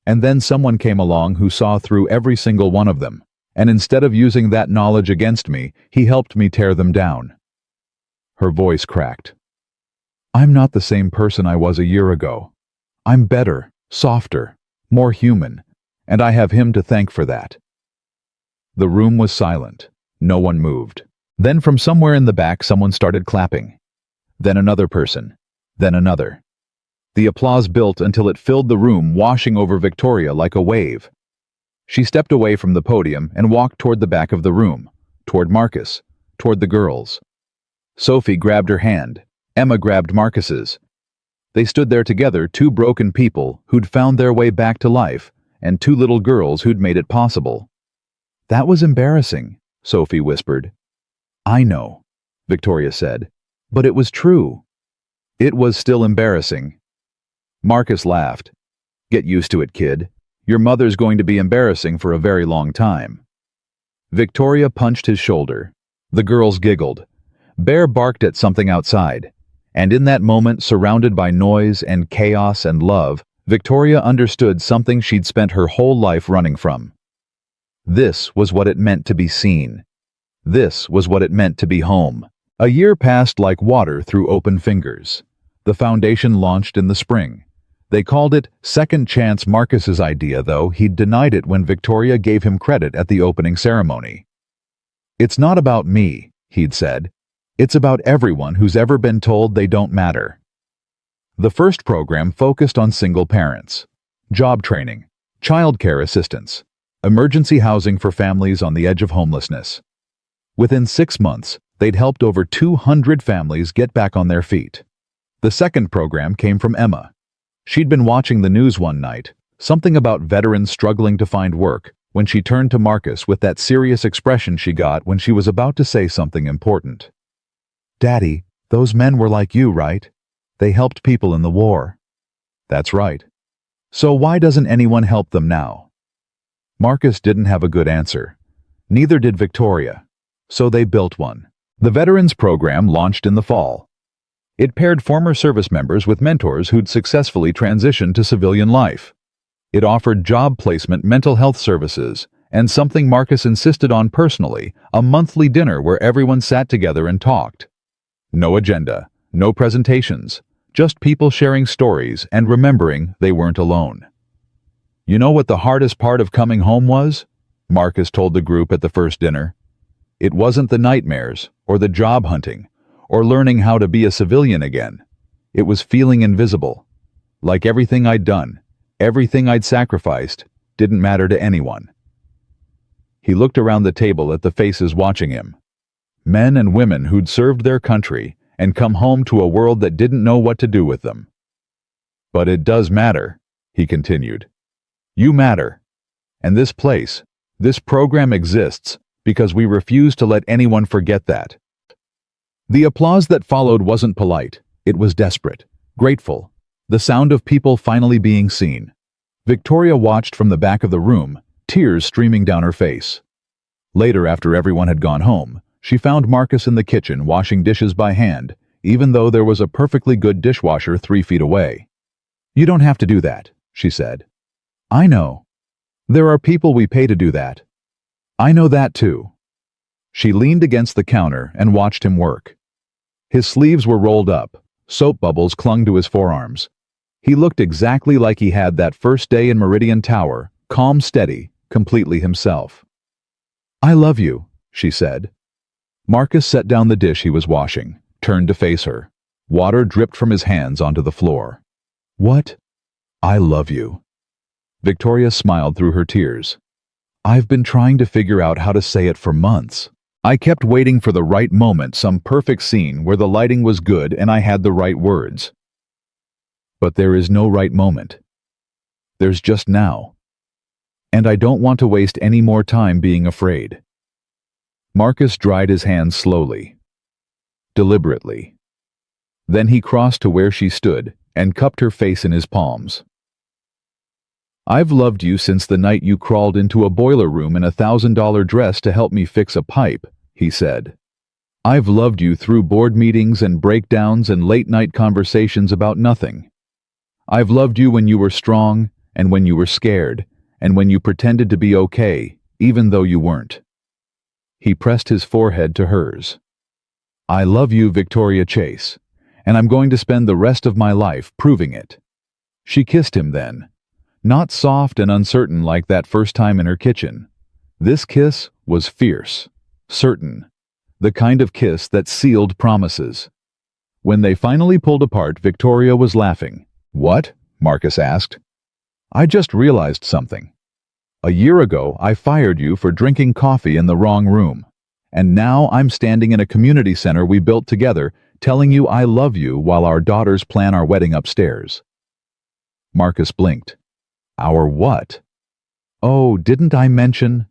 And then someone came along who saw through every single one of them, and instead of using that knowledge against me, he helped me tear them down." Her voice cracked. "I'm not the same person I was a year ago. I'm better, softer, more human, and I have him to thank for that." The room was silent. No one moved. Then from somewhere in the back someone started clapping. Then another person. Then another. The applause built until it filled the room, washing over Victoria like a wave. She stepped away from the podium and walked toward the back of the room, toward Marcus, toward the girls. Sophie grabbed her hand. Emma grabbed Marcus's. They stood there together, 2 broken people who'd found their way back to life, and 2 little girls who'd made it possible. "That was embarrassing," Sophie whispered. "I know," Victoria said, "but it was true." "It was still embarrassing." Marcus laughed. "Get used to it, kid. Your mother's going to be embarrassing for a very long time." Victoria punched his shoulder. The girls giggled. Bear barked at something outside. And in that moment, surrounded by noise and chaos and love, Victoria understood something she'd spent her whole life running from. This was what it meant to be seen. This was what it meant to be home. A year passed like water through open fingers. The foundation launched in the spring. They called it Second Chance. Marcus's idea, though he'd denied it when Victoria gave him credit at the opening ceremony. "It's not about me," he'd said. "It's about everyone who's ever been told they don't matter." The first program focused on single parents, job training, childcare assistance, emergency housing for families on the edge of homelessness. Within 6 months, they'd helped over 200 families get back on their feet. The second program came from Emma. She'd been watching the news one night, something about veterans struggling to find work, when she turned to Marcus with that serious expression she got when she was about to say something important. "Daddy, those men were like you, right? They helped people in the war." "That's right. So why doesn't anyone help them now?" Marcus didn't have a good answer. Neither did Victoria. So they built one. The Veterans Program launched in the fall. It paired former service members with mentors who'd successfully transitioned to civilian life. It offered job placement mental health services, and something Marcus insisted on personally, a monthly dinner where everyone sat together and talked. No agenda, no presentations, just people sharing stories and remembering they weren't alone. "You know what the hardest part of coming home was?" Marcus told the group at the first dinner. "It wasn't the nightmares, or the job hunting, or learning how to be a civilian again. It was feeling invisible. Like everything I'd done, everything I'd sacrificed, didn't matter to anyone." He looked around the table at the faces watching him. Men and women who'd served their country and come home to a world that didn't know what to do with them. "But it does matter," he continued. "You matter. And this place, this program exists because we refuse to let anyone forget that. The applause that followed wasn't polite. It was desperate, grateful, the sound of people finally being seen. Victoria watched from the back of the room, tears streaming down her face. Later, after everyone had gone home, she found Marcus in the kitchen washing dishes by hand, even though there was a perfectly good dishwasher 3 feet away. "You don't have to do that," she said. "I know. There are people we pay to do that. I know that too." She leaned against the counter and watched him work. His sleeves were rolled up, soap bubbles clung to his forearms. He looked exactly like he had that first day in Meridian Tower, calm, steady, completely himself. "I love you," she said. Marcus set down the dish he was washing, turned to face her. Water dripped from his hands onto the floor. "What? I love you." Victoria smiled through her tears. "I've been trying to figure out how to say it for months. I kept waiting for the right moment, some perfect scene where the lighting was good and I had the right words. But there is no right moment. There's just now. And I don't want to waste any more time being afraid." Marcus dried his hands slowly, deliberately. Then he crossed to where she stood and cupped her face in his palms. "I've loved you since the night you crawled into a boiler room in a $1,000 dress to help me fix a pipe," he said. "I've loved you through board meetings and breakdowns and late-night conversations about nothing. I've loved you when you were strong and when you were scared and when you pretended to be okay, even though you weren't." He pressed his forehead to hers. "I love you, Victoria Chase, and I'm going to spend the rest of my life proving it." She kissed him then. Not soft and uncertain like that first time in her kitchen. This kiss was fierce, certain, the kind of kiss that sealed promises. When they finally pulled apart, Victoria was laughing. "What?" Marcus asked. "I just realized something. A year ago, I fired you for drinking coffee in the wrong room. And now I'm standing in a community center we built together, telling you I love you while our daughters plan our wedding upstairs." Marcus blinked. "Our what?" "Oh, didn't I mention?"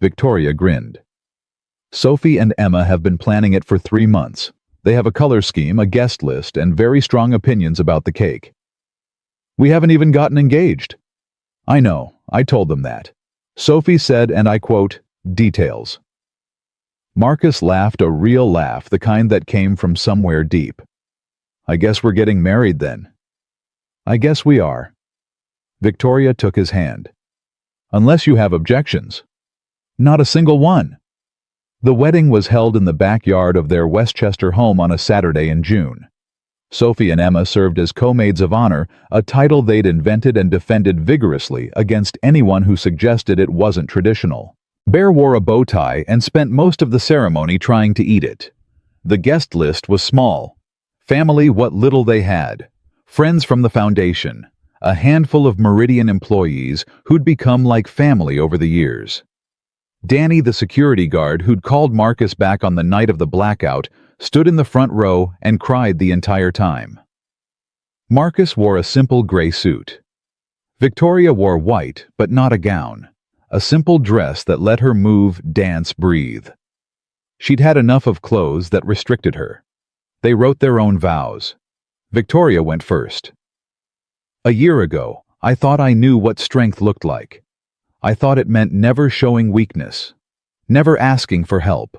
Victoria grinned. "Sophie and Emma have been planning it for 3 months. They have a color scheme, a guest list, and very strong opinions about the cake. We haven't even gotten engaged." "I know, I told them that." Sophie said, and I quote, "details." Marcus laughed, a real laugh, the kind that came from somewhere deep. "I guess we're getting married then." "I guess we are." Victoria took his hand. "Unless you have objections." "Not a single one." The wedding was held in the backyard of their Westchester home on a Saturday in June. Sophie and Emma served as co-maids of honor, a title they'd invented and defended vigorously against anyone who suggested it wasn't traditional. Bear wore a bow tie and spent most of the ceremony trying to eat it. The guest list was small. Family, what little they had. Friends from the foundation. A handful of Meridian employees who'd become like family over the years. Danny, the security guard who'd called Marcus back on the night of the blackout, stood in the front row and cried the entire time. Marcus wore a simple gray suit. Victoria wore white, but not a gown. A simple dress that let her move, dance, breathe. She'd had enough of clothes that restricted her. They wrote their own vows. Victoria went first. "A year ago, I thought I knew what strength looked like. I thought it meant never showing weakness, never asking for help,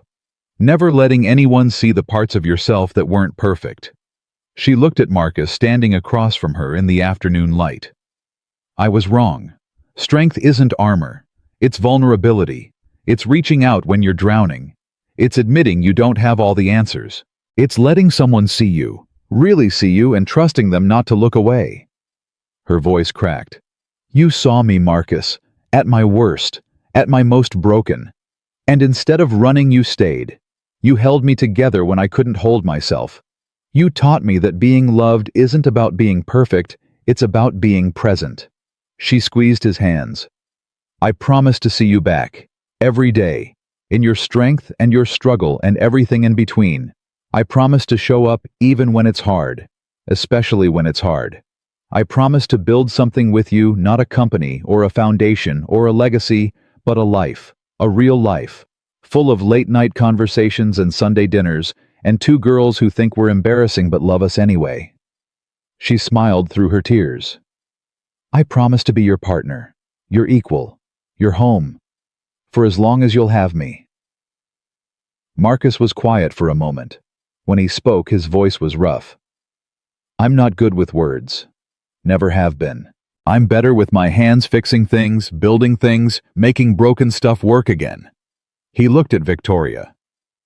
never letting anyone see the parts of yourself that weren't perfect." She looked at Marcus standing across from her in the afternoon light. "I was wrong. Strength isn't armor. It's vulnerability. It's reaching out when you're drowning. It's admitting you don't have all the answers. It's letting someone see you, really see you, and trusting them not to look away." Her voice cracked. "You saw me, Marcus, at my worst, at my most broken. And instead of running, you stayed. You held me together when I couldn't hold myself. You taught me that being loved isn't about being perfect, it's about being present." She squeezed his hands. "I promise to see you back, every day, in your strength and your struggle and everything in between. I promise to show up even when it's hard, especially when it's hard. I promise to build something with you, not a company or a foundation or a legacy, but a life, a real life, full of late-night conversations and Sunday dinners, and two girls who think we're embarrassing but love us anyway. She smiled through her tears. I promise to be your partner, your equal, your home, for as long as you'll have me. Marcus was quiet for a moment. When he spoke, his voice was rough. I'm not good with words. Never have been. I'm better with my hands fixing things, building things, making broken stuff work again. He looked at Victoria.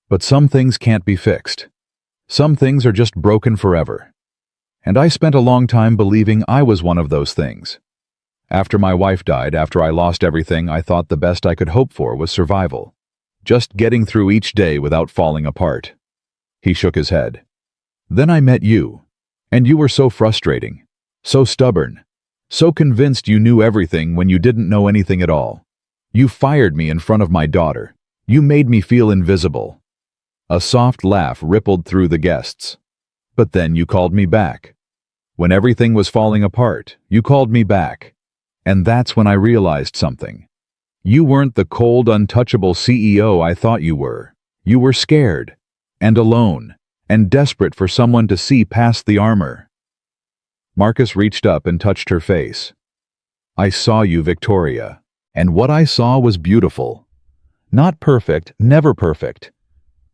But some things can't be fixed. Some things are just broken forever. And I spent a long time believing I was one of those things. After my wife died, after I lost everything, I thought the best I could hope for was survival. Just getting through each day without falling apart. He shook his head. Then I met you. And you were so frustrating. So stubborn. So convinced you knew everything when you didn't know anything at all. You fired me in front of my daughter. You made me feel invisible. A soft laugh rippled through the guests. But then you called me back. When everything was falling apart, you called me back. And that's when I realized something. You weren't the cold, untouchable CEO I thought you were. You were scared, and alone, and desperate for someone to see past the armor. Marcus reached up and touched her face. I saw you, Victoria, and what I saw was beautiful. Not perfect, never perfect,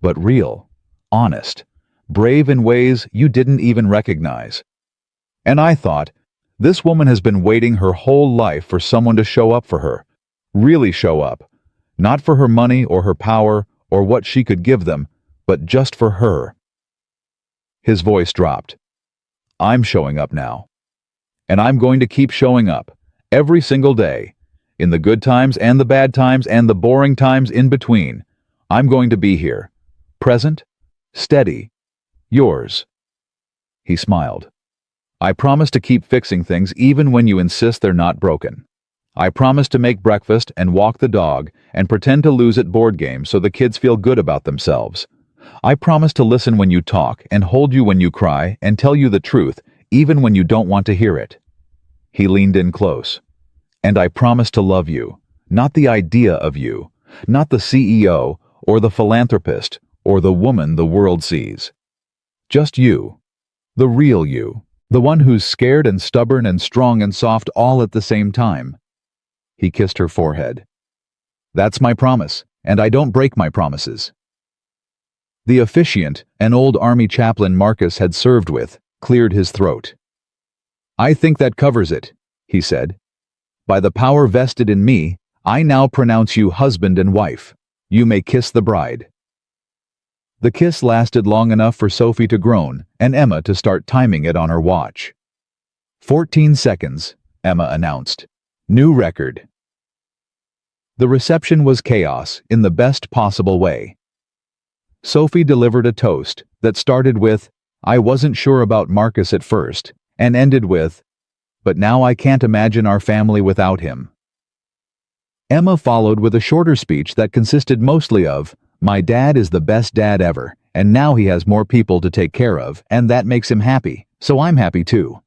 but real, honest, brave in ways you didn't even recognize. And I thought, this woman has been waiting her whole life for someone to show up for her, really show up, not for her money or her power or what she could give them, but just for her. His voice dropped. I'm showing up now. And I'm going to keep showing up, every single day, in the good times and the bad times and the boring times in between. I'm going to be here, present, steady, yours. He smiled. I promise to keep fixing things even when you insist they're not broken. I promise to make breakfast and walk the dog and pretend to lose at board games so the kids feel good about themselves. I promise to listen when you talk and hold you when you cry and tell you the truth, even when you don't want to hear it. He leaned in close. And I promise to love you, not the idea of you, not the CEO or the philanthropist or the woman the world sees. Just you, the real you, the one who's scared and stubborn and strong and soft all at the same time. He kissed her forehead. That's my promise, and I don't break my promises. The officiant, an old army chaplain Marcus had served with, cleared his throat. I think that covers it, he said. By the power vested in me, I now pronounce you husband and wife. You may kiss the bride. The kiss lasted long enough for Sophie to groan and Emma to start timing it on her watch. 14 seconds, Emma announced. New record. The reception was chaos in the best possible way. Sophie delivered a toast that started with, I wasn't sure about Marcus at first, and ended with, but now I can't imagine our family without him. Emma followed with a shorter speech that consisted mostly of, my dad is the best dad ever, and now he has more people to take care of, and that makes him happy, so I'm happy too.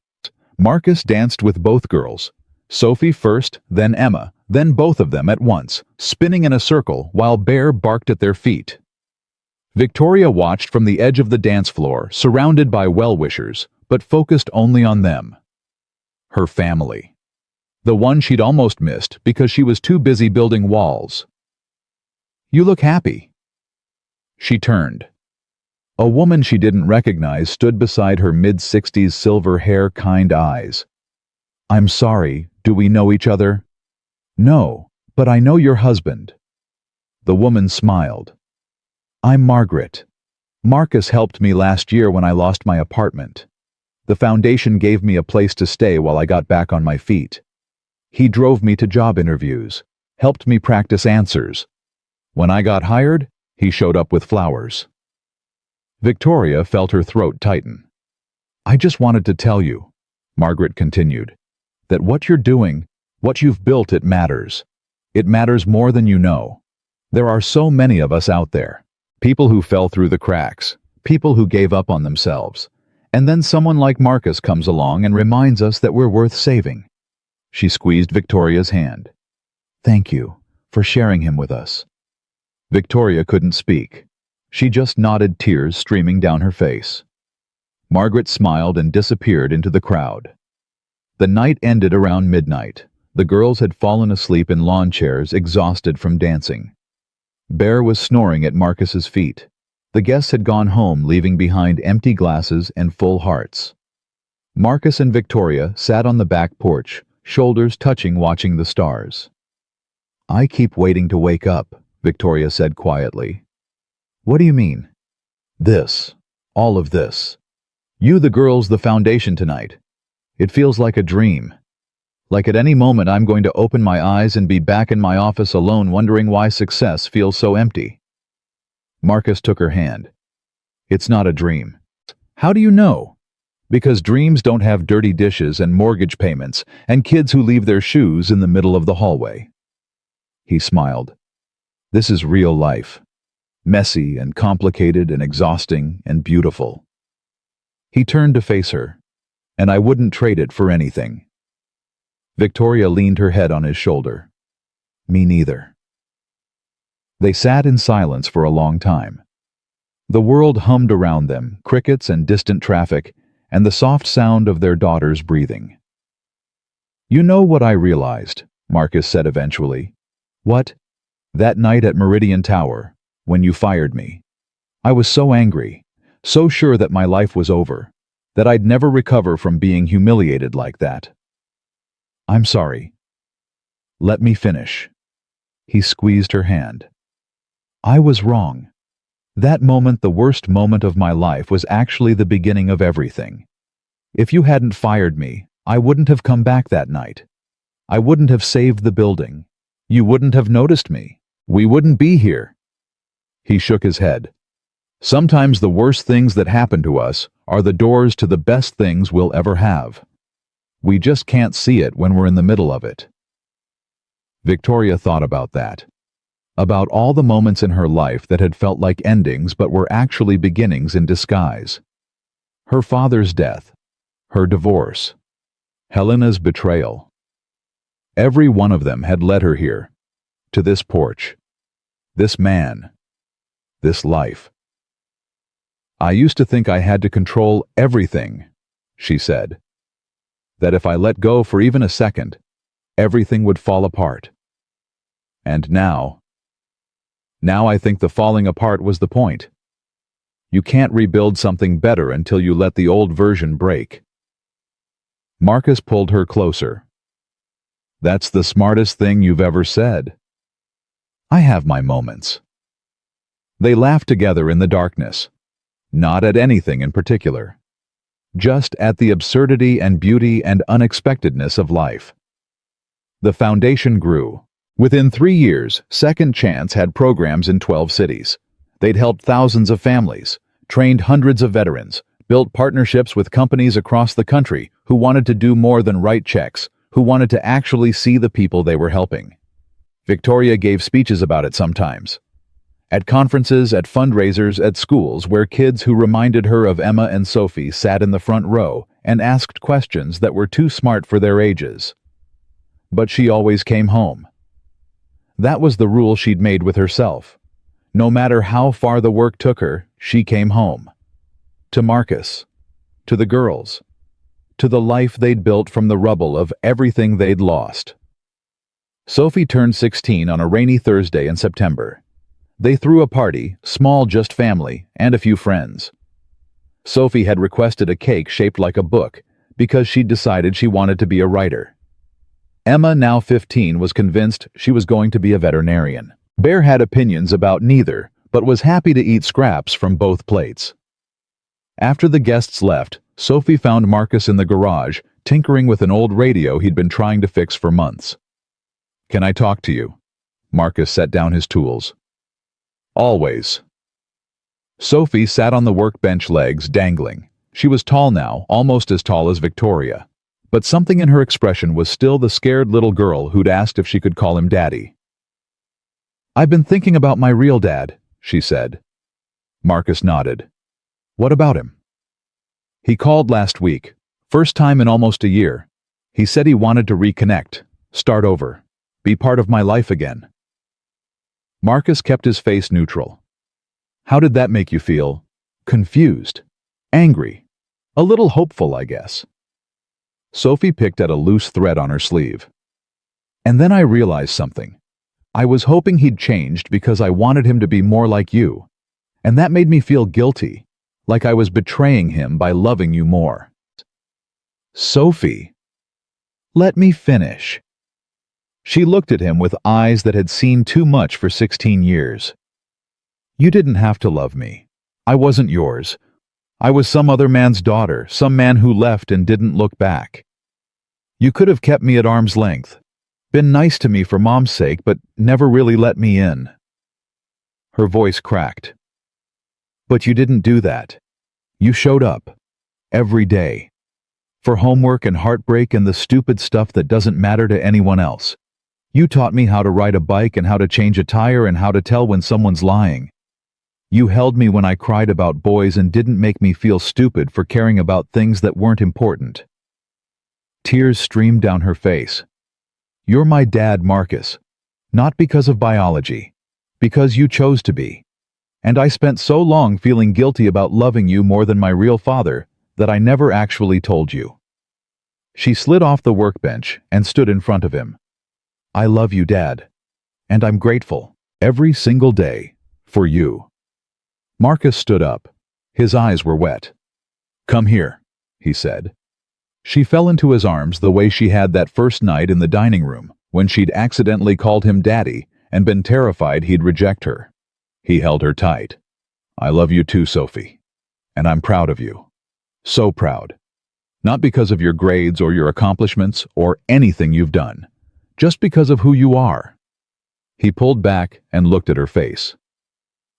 Marcus danced with both girls. Sophie first, then Emma, then both of them at once, spinning in a circle while Bear barked at their feet. Victoria watched from the edge of the dance floor, surrounded by well-wishers, but focused only on them. Her family. The one she'd almost missed because she was too busy building walls. You look happy. She turned. A woman she didn't recognize stood beside her mid-60s silver hair, kind eyes. I'm sorry, do we know each other? No, but I know your husband. The woman smiled. I'm Margaret. Marcus helped me last year when I lost my apartment. The foundation gave me a place to stay while I got back on my feet. He drove me to job interviews, helped me practice answers. When I got hired, he showed up with flowers. Victoria felt her throat tighten. I just wanted to tell you, Margaret continued, that what you're doing, what you've built, it matters. It matters more than you know. There are so many of us out there. People who fell through the cracks, people who gave up on themselves. And then someone like Marcus comes along and reminds us that we're worth saving. She squeezed Victoria's hand. Thank you for sharing him with us. Victoria couldn't speak. She just nodded, tears streaming down her face. Margaret smiled and disappeared into the crowd. The night ended around midnight. The girls had fallen asleep in lawn chairs, exhausted from dancing. Bear was snoring at Marcus's feet. The guests had gone home, leaving behind empty glasses and full hearts. Marcus and Victoria sat on the back porch, shoulders touching, watching the stars. "I keep waiting to wake up," Victoria said quietly. "What do you mean?" "This. All of this. You, the girls, the foundation tonight. It feels like a dream. Like at any moment I'm going to open my eyes and be back in my office alone, wondering why success feels so empty." Marcus took her hand. "It's not a dream." "How do you know?" "Because dreams don't have dirty dishes and mortgage payments and kids who leave their shoes in the middle of the hallway." He smiled. "This is real life. Messy and complicated and exhausting and beautiful." He turned to face her. "And I wouldn't trade it for anything." Victoria leaned her head on his shoulder. "Me neither." They sat in silence for a long time. The world hummed around them, crickets and distant traffic, and the soft sound of their daughter's breathing. "You know what I realized," Marcus said eventually. "What? That night at Meridian Tower, when you fired me. I was so angry, so sure that my life was over, that I'd never recover from being humiliated like that. I'm sorry. Let me finish." He squeezed her hand. "I was wrong. That moment, the worst moment of my life, was actually the beginning of everything. If you hadn't fired me, I wouldn't have come back that night. I wouldn't have saved the building. You wouldn't have noticed me. We wouldn't be here." He shook his head. "Sometimes the worst things that happen to us are the doors to the best things we'll ever have. We just can't see it when we're in the middle of it." Victoria thought about that. About all the moments in her life that had felt like endings but were actually beginnings in disguise. Her father's death, her divorce, Helena's betrayal. Every one of them had led her here, to this porch, this man, this life. "I used to think I had to control everything," she said. "That if I let go for even a second, everything would fall apart. And now I think the falling apart was the point. You can't rebuild something better until you let the old version break." Marcus pulled her closer. "That's the smartest thing you've ever said." "I have my moments." They laughed together in the darkness, not at anything in particular, just at the absurdity and beauty and unexpectedness of life. The foundation grew. Within 3 years, Second Chance had programs in 12 cities. They'd helped thousands of families, trained hundreds of veterans, built partnerships with companies across the country who wanted to do more than write checks, who wanted to actually see the people they were helping. Victoria gave speeches about it sometimes. At conferences, at fundraisers, at schools where kids who reminded her of Emma and Sophie sat in the front row and asked questions that were too smart for their ages. But she always came home. That was the rule she'd made with herself. No matter how far the work took her, she came home. To Marcus. To the girls. To the life they'd built from the rubble of everything they'd lost. Sophie turned 16 on a rainy Thursday in September. They threw a party, small, just family, and a few friends. Sophie had requested a cake shaped like a book because she'd decided she wanted to be a writer. Emma, now 15, was convinced she was going to be a veterinarian. Bear had opinions about neither, but was happy to eat scraps from both plates. After the guests left, Sophie found Marcus in the garage, tinkering with an old radio he'd been trying to fix for months. "Can I talk to you?" Marcus set down his tools. "Always." Sophie sat on the workbench, legs dangling. She was tall now, almost as tall as Victoria. But something in her expression was still the scared little girl who'd asked if she could call him Daddy. "I've been thinking about my real dad," she said. Marcus nodded. "What about him?" "He called last week. First time in almost a year. He said he wanted to reconnect, start over, be part of my life again." Marcus kept his face neutral. How did that make you feel? Confused? Angry? A little hopeful, I guess. Sophie picked at a loose thread on her sleeve. And then I realized something. I was hoping he'd changed because I wanted him to be more like you. And that made me feel guilty, like I was betraying him by loving you more. Sophie. Let me finish. She looked at him with eyes that had seen too much for 16 years. You didn't have to love me. I wasn't yours. I was some other man's daughter, some man who left and didn't look back. You could have kept me at arm's length, been nice to me for Mom's sake, but never really let me in. Her voice cracked. But you didn't do that. You showed up. Every day. For homework and heartbreak and the stupid stuff that doesn't matter to anyone else. You taught me how to ride a bike and how to change a tire and how to tell when someone's lying. You held me when I cried about boys and didn't make me feel stupid for caring about things that weren't important. Tears streamed down her face. You're my dad, Marcus. Not because of biology. Because you chose to be. And I spent so long feeling guilty about loving you more than my real father that I never actually told you. She slid off the workbench and stood in front of him. I love you, Dad. And I'm grateful, every single day, for you. Marcus stood up. His eyes were wet. Come here, he said. She fell into his arms the way she had that first night in the dining room, when she'd accidentally called him Daddy and been terrified he'd reject her. He held her tight. I love you too, Sophie. And I'm proud of you. So proud. Not because of your grades or your accomplishments or anything you've done. Just because of who you are. He pulled back and looked at her face.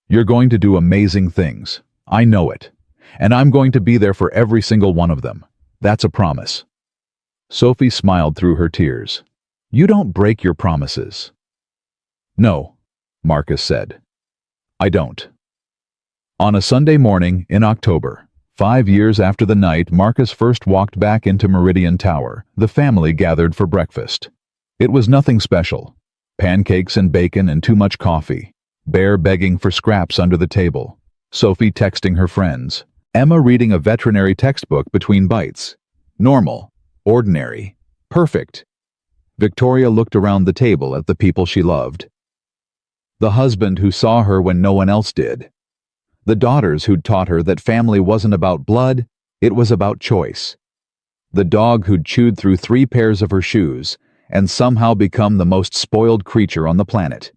You're going to do amazing things. I know it. And I'm going to be there for every single one of them. That's a promise. Sophie smiled through her tears. You don't break your promises. No, Marcus said. I don't. On a Sunday morning in October, 5 years after the night Marcus first walked back into Meridian Tower, the family gathered for breakfast. It was nothing special. Pancakes and bacon and too much coffee. Bear begging for scraps under the table. Sophie texting her friends. Emma reading a veterinary textbook between bites. Normal. Ordinary. Perfect. Victoria looked around the table at the people she loved. The husband who saw her when no one else did. The daughters who'd taught her that family wasn't about blood, it was about choice. The dog who'd chewed through 3 pairs of her shoes and somehow become the most spoiled creature on the planet.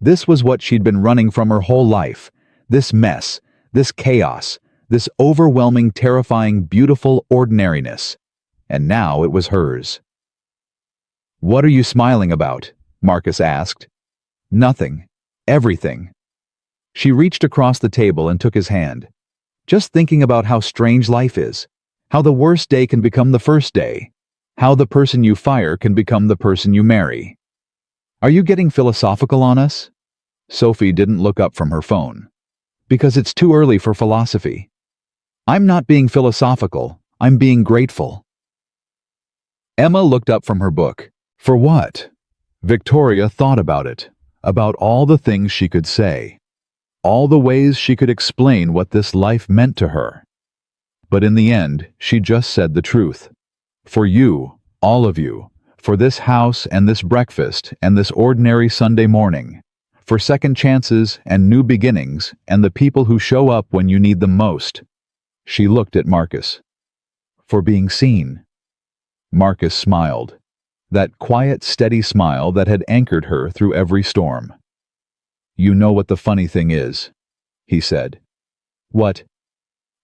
This was what she'd been running from her whole life. This mess, this chaos, this overwhelming, terrifying, beautiful ordinariness. And now it was hers. What are you smiling about? Marcus asked. Nothing. Everything. She reached across the table and took his hand. Just thinking about how strange life is. How the worst day can become the first day. How the person you fire can become the person you marry. Are you getting philosophical on us? Sophie didn't look up from her phone. Because it's too early for philosophy. I'm not being philosophical. I'm being grateful. Emma looked up from her book. For what? Victoria thought about it. About all the things she could say. All the ways she could explain what this life meant to her. But in the end, she just said the truth. For you, all of you, for this house and this breakfast and this ordinary Sunday morning, for second chances and new beginnings and the people who show up when you need them most. She looked at Marcus. For being seen. Marcus smiled. That quiet, steady smile that had anchored her through every storm. You know what the funny thing is, he said. What?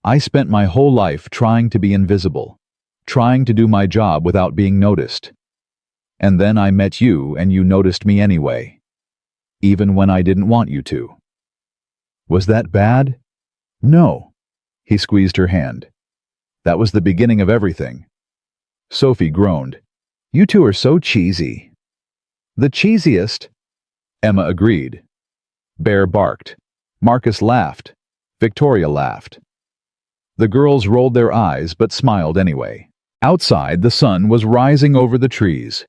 I spent my whole life trying to be invisible. Trying to do my job without being noticed. And then I met you and you noticed me anyway. Even when I didn't want you to. Was that bad? No. He squeezed her hand. That was the beginning of everything. Sophie groaned. You two are so cheesy. The cheesiest. Emma agreed. Bear barked. Marcus laughed. Victoria laughed. The girls rolled their eyes but smiled anyway. Outside, the sun was rising over the trees.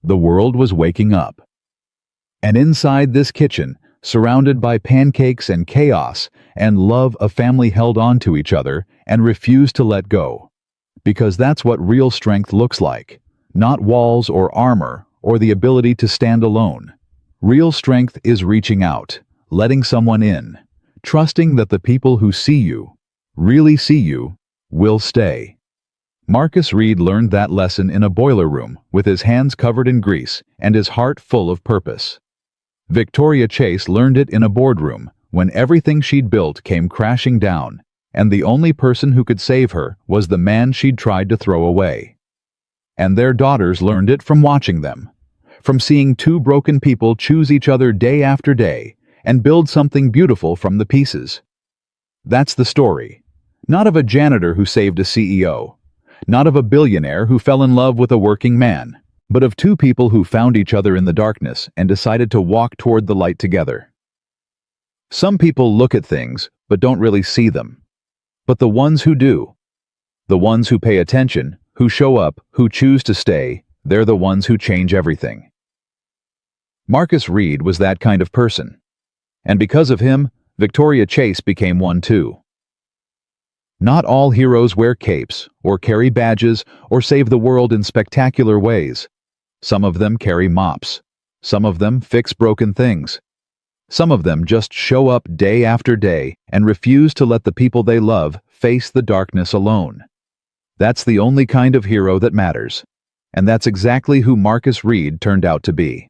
The world was waking up. And inside this kitchen, surrounded by pancakes and chaos and love, a family held on to each other and refused to let go. Because that's what real strength looks like. Not walls or armor or the ability to stand alone. Real strength is reaching out, letting someone in, trusting that the people who see you, really see you, will stay. Marcus Reed learned that lesson in a boiler room with his hands covered in grease and his heart full of purpose. Victoria Chase learned it in a boardroom when everything she'd built came crashing down, and the only person who could save her was the man she'd tried to throw away. And their daughters learned it from watching them, from seeing two broken people choose each other day after day and build something beautiful from the pieces. That's the story, not of a janitor who saved a CEO, not of a billionaire who fell in love with a working man, but of two people who found each other in the darkness and decided to walk toward the light together. Some people look at things but don't really see them. But the ones who do, the ones who pay attention, who show up, who choose to stay, they're the ones who change everything. Marcus Reed was that kind of person. And because of him, Victoria Chase became one too. Not all heroes wear capes, or carry badges, or save the world in spectacular ways. Some of them carry mops. Some of them fix broken things. Some of them just show up day after day and refuse to let the people they love face the darkness alone. That's the only kind of hero that matters. And that's exactly who Marcus Reed turned out to be.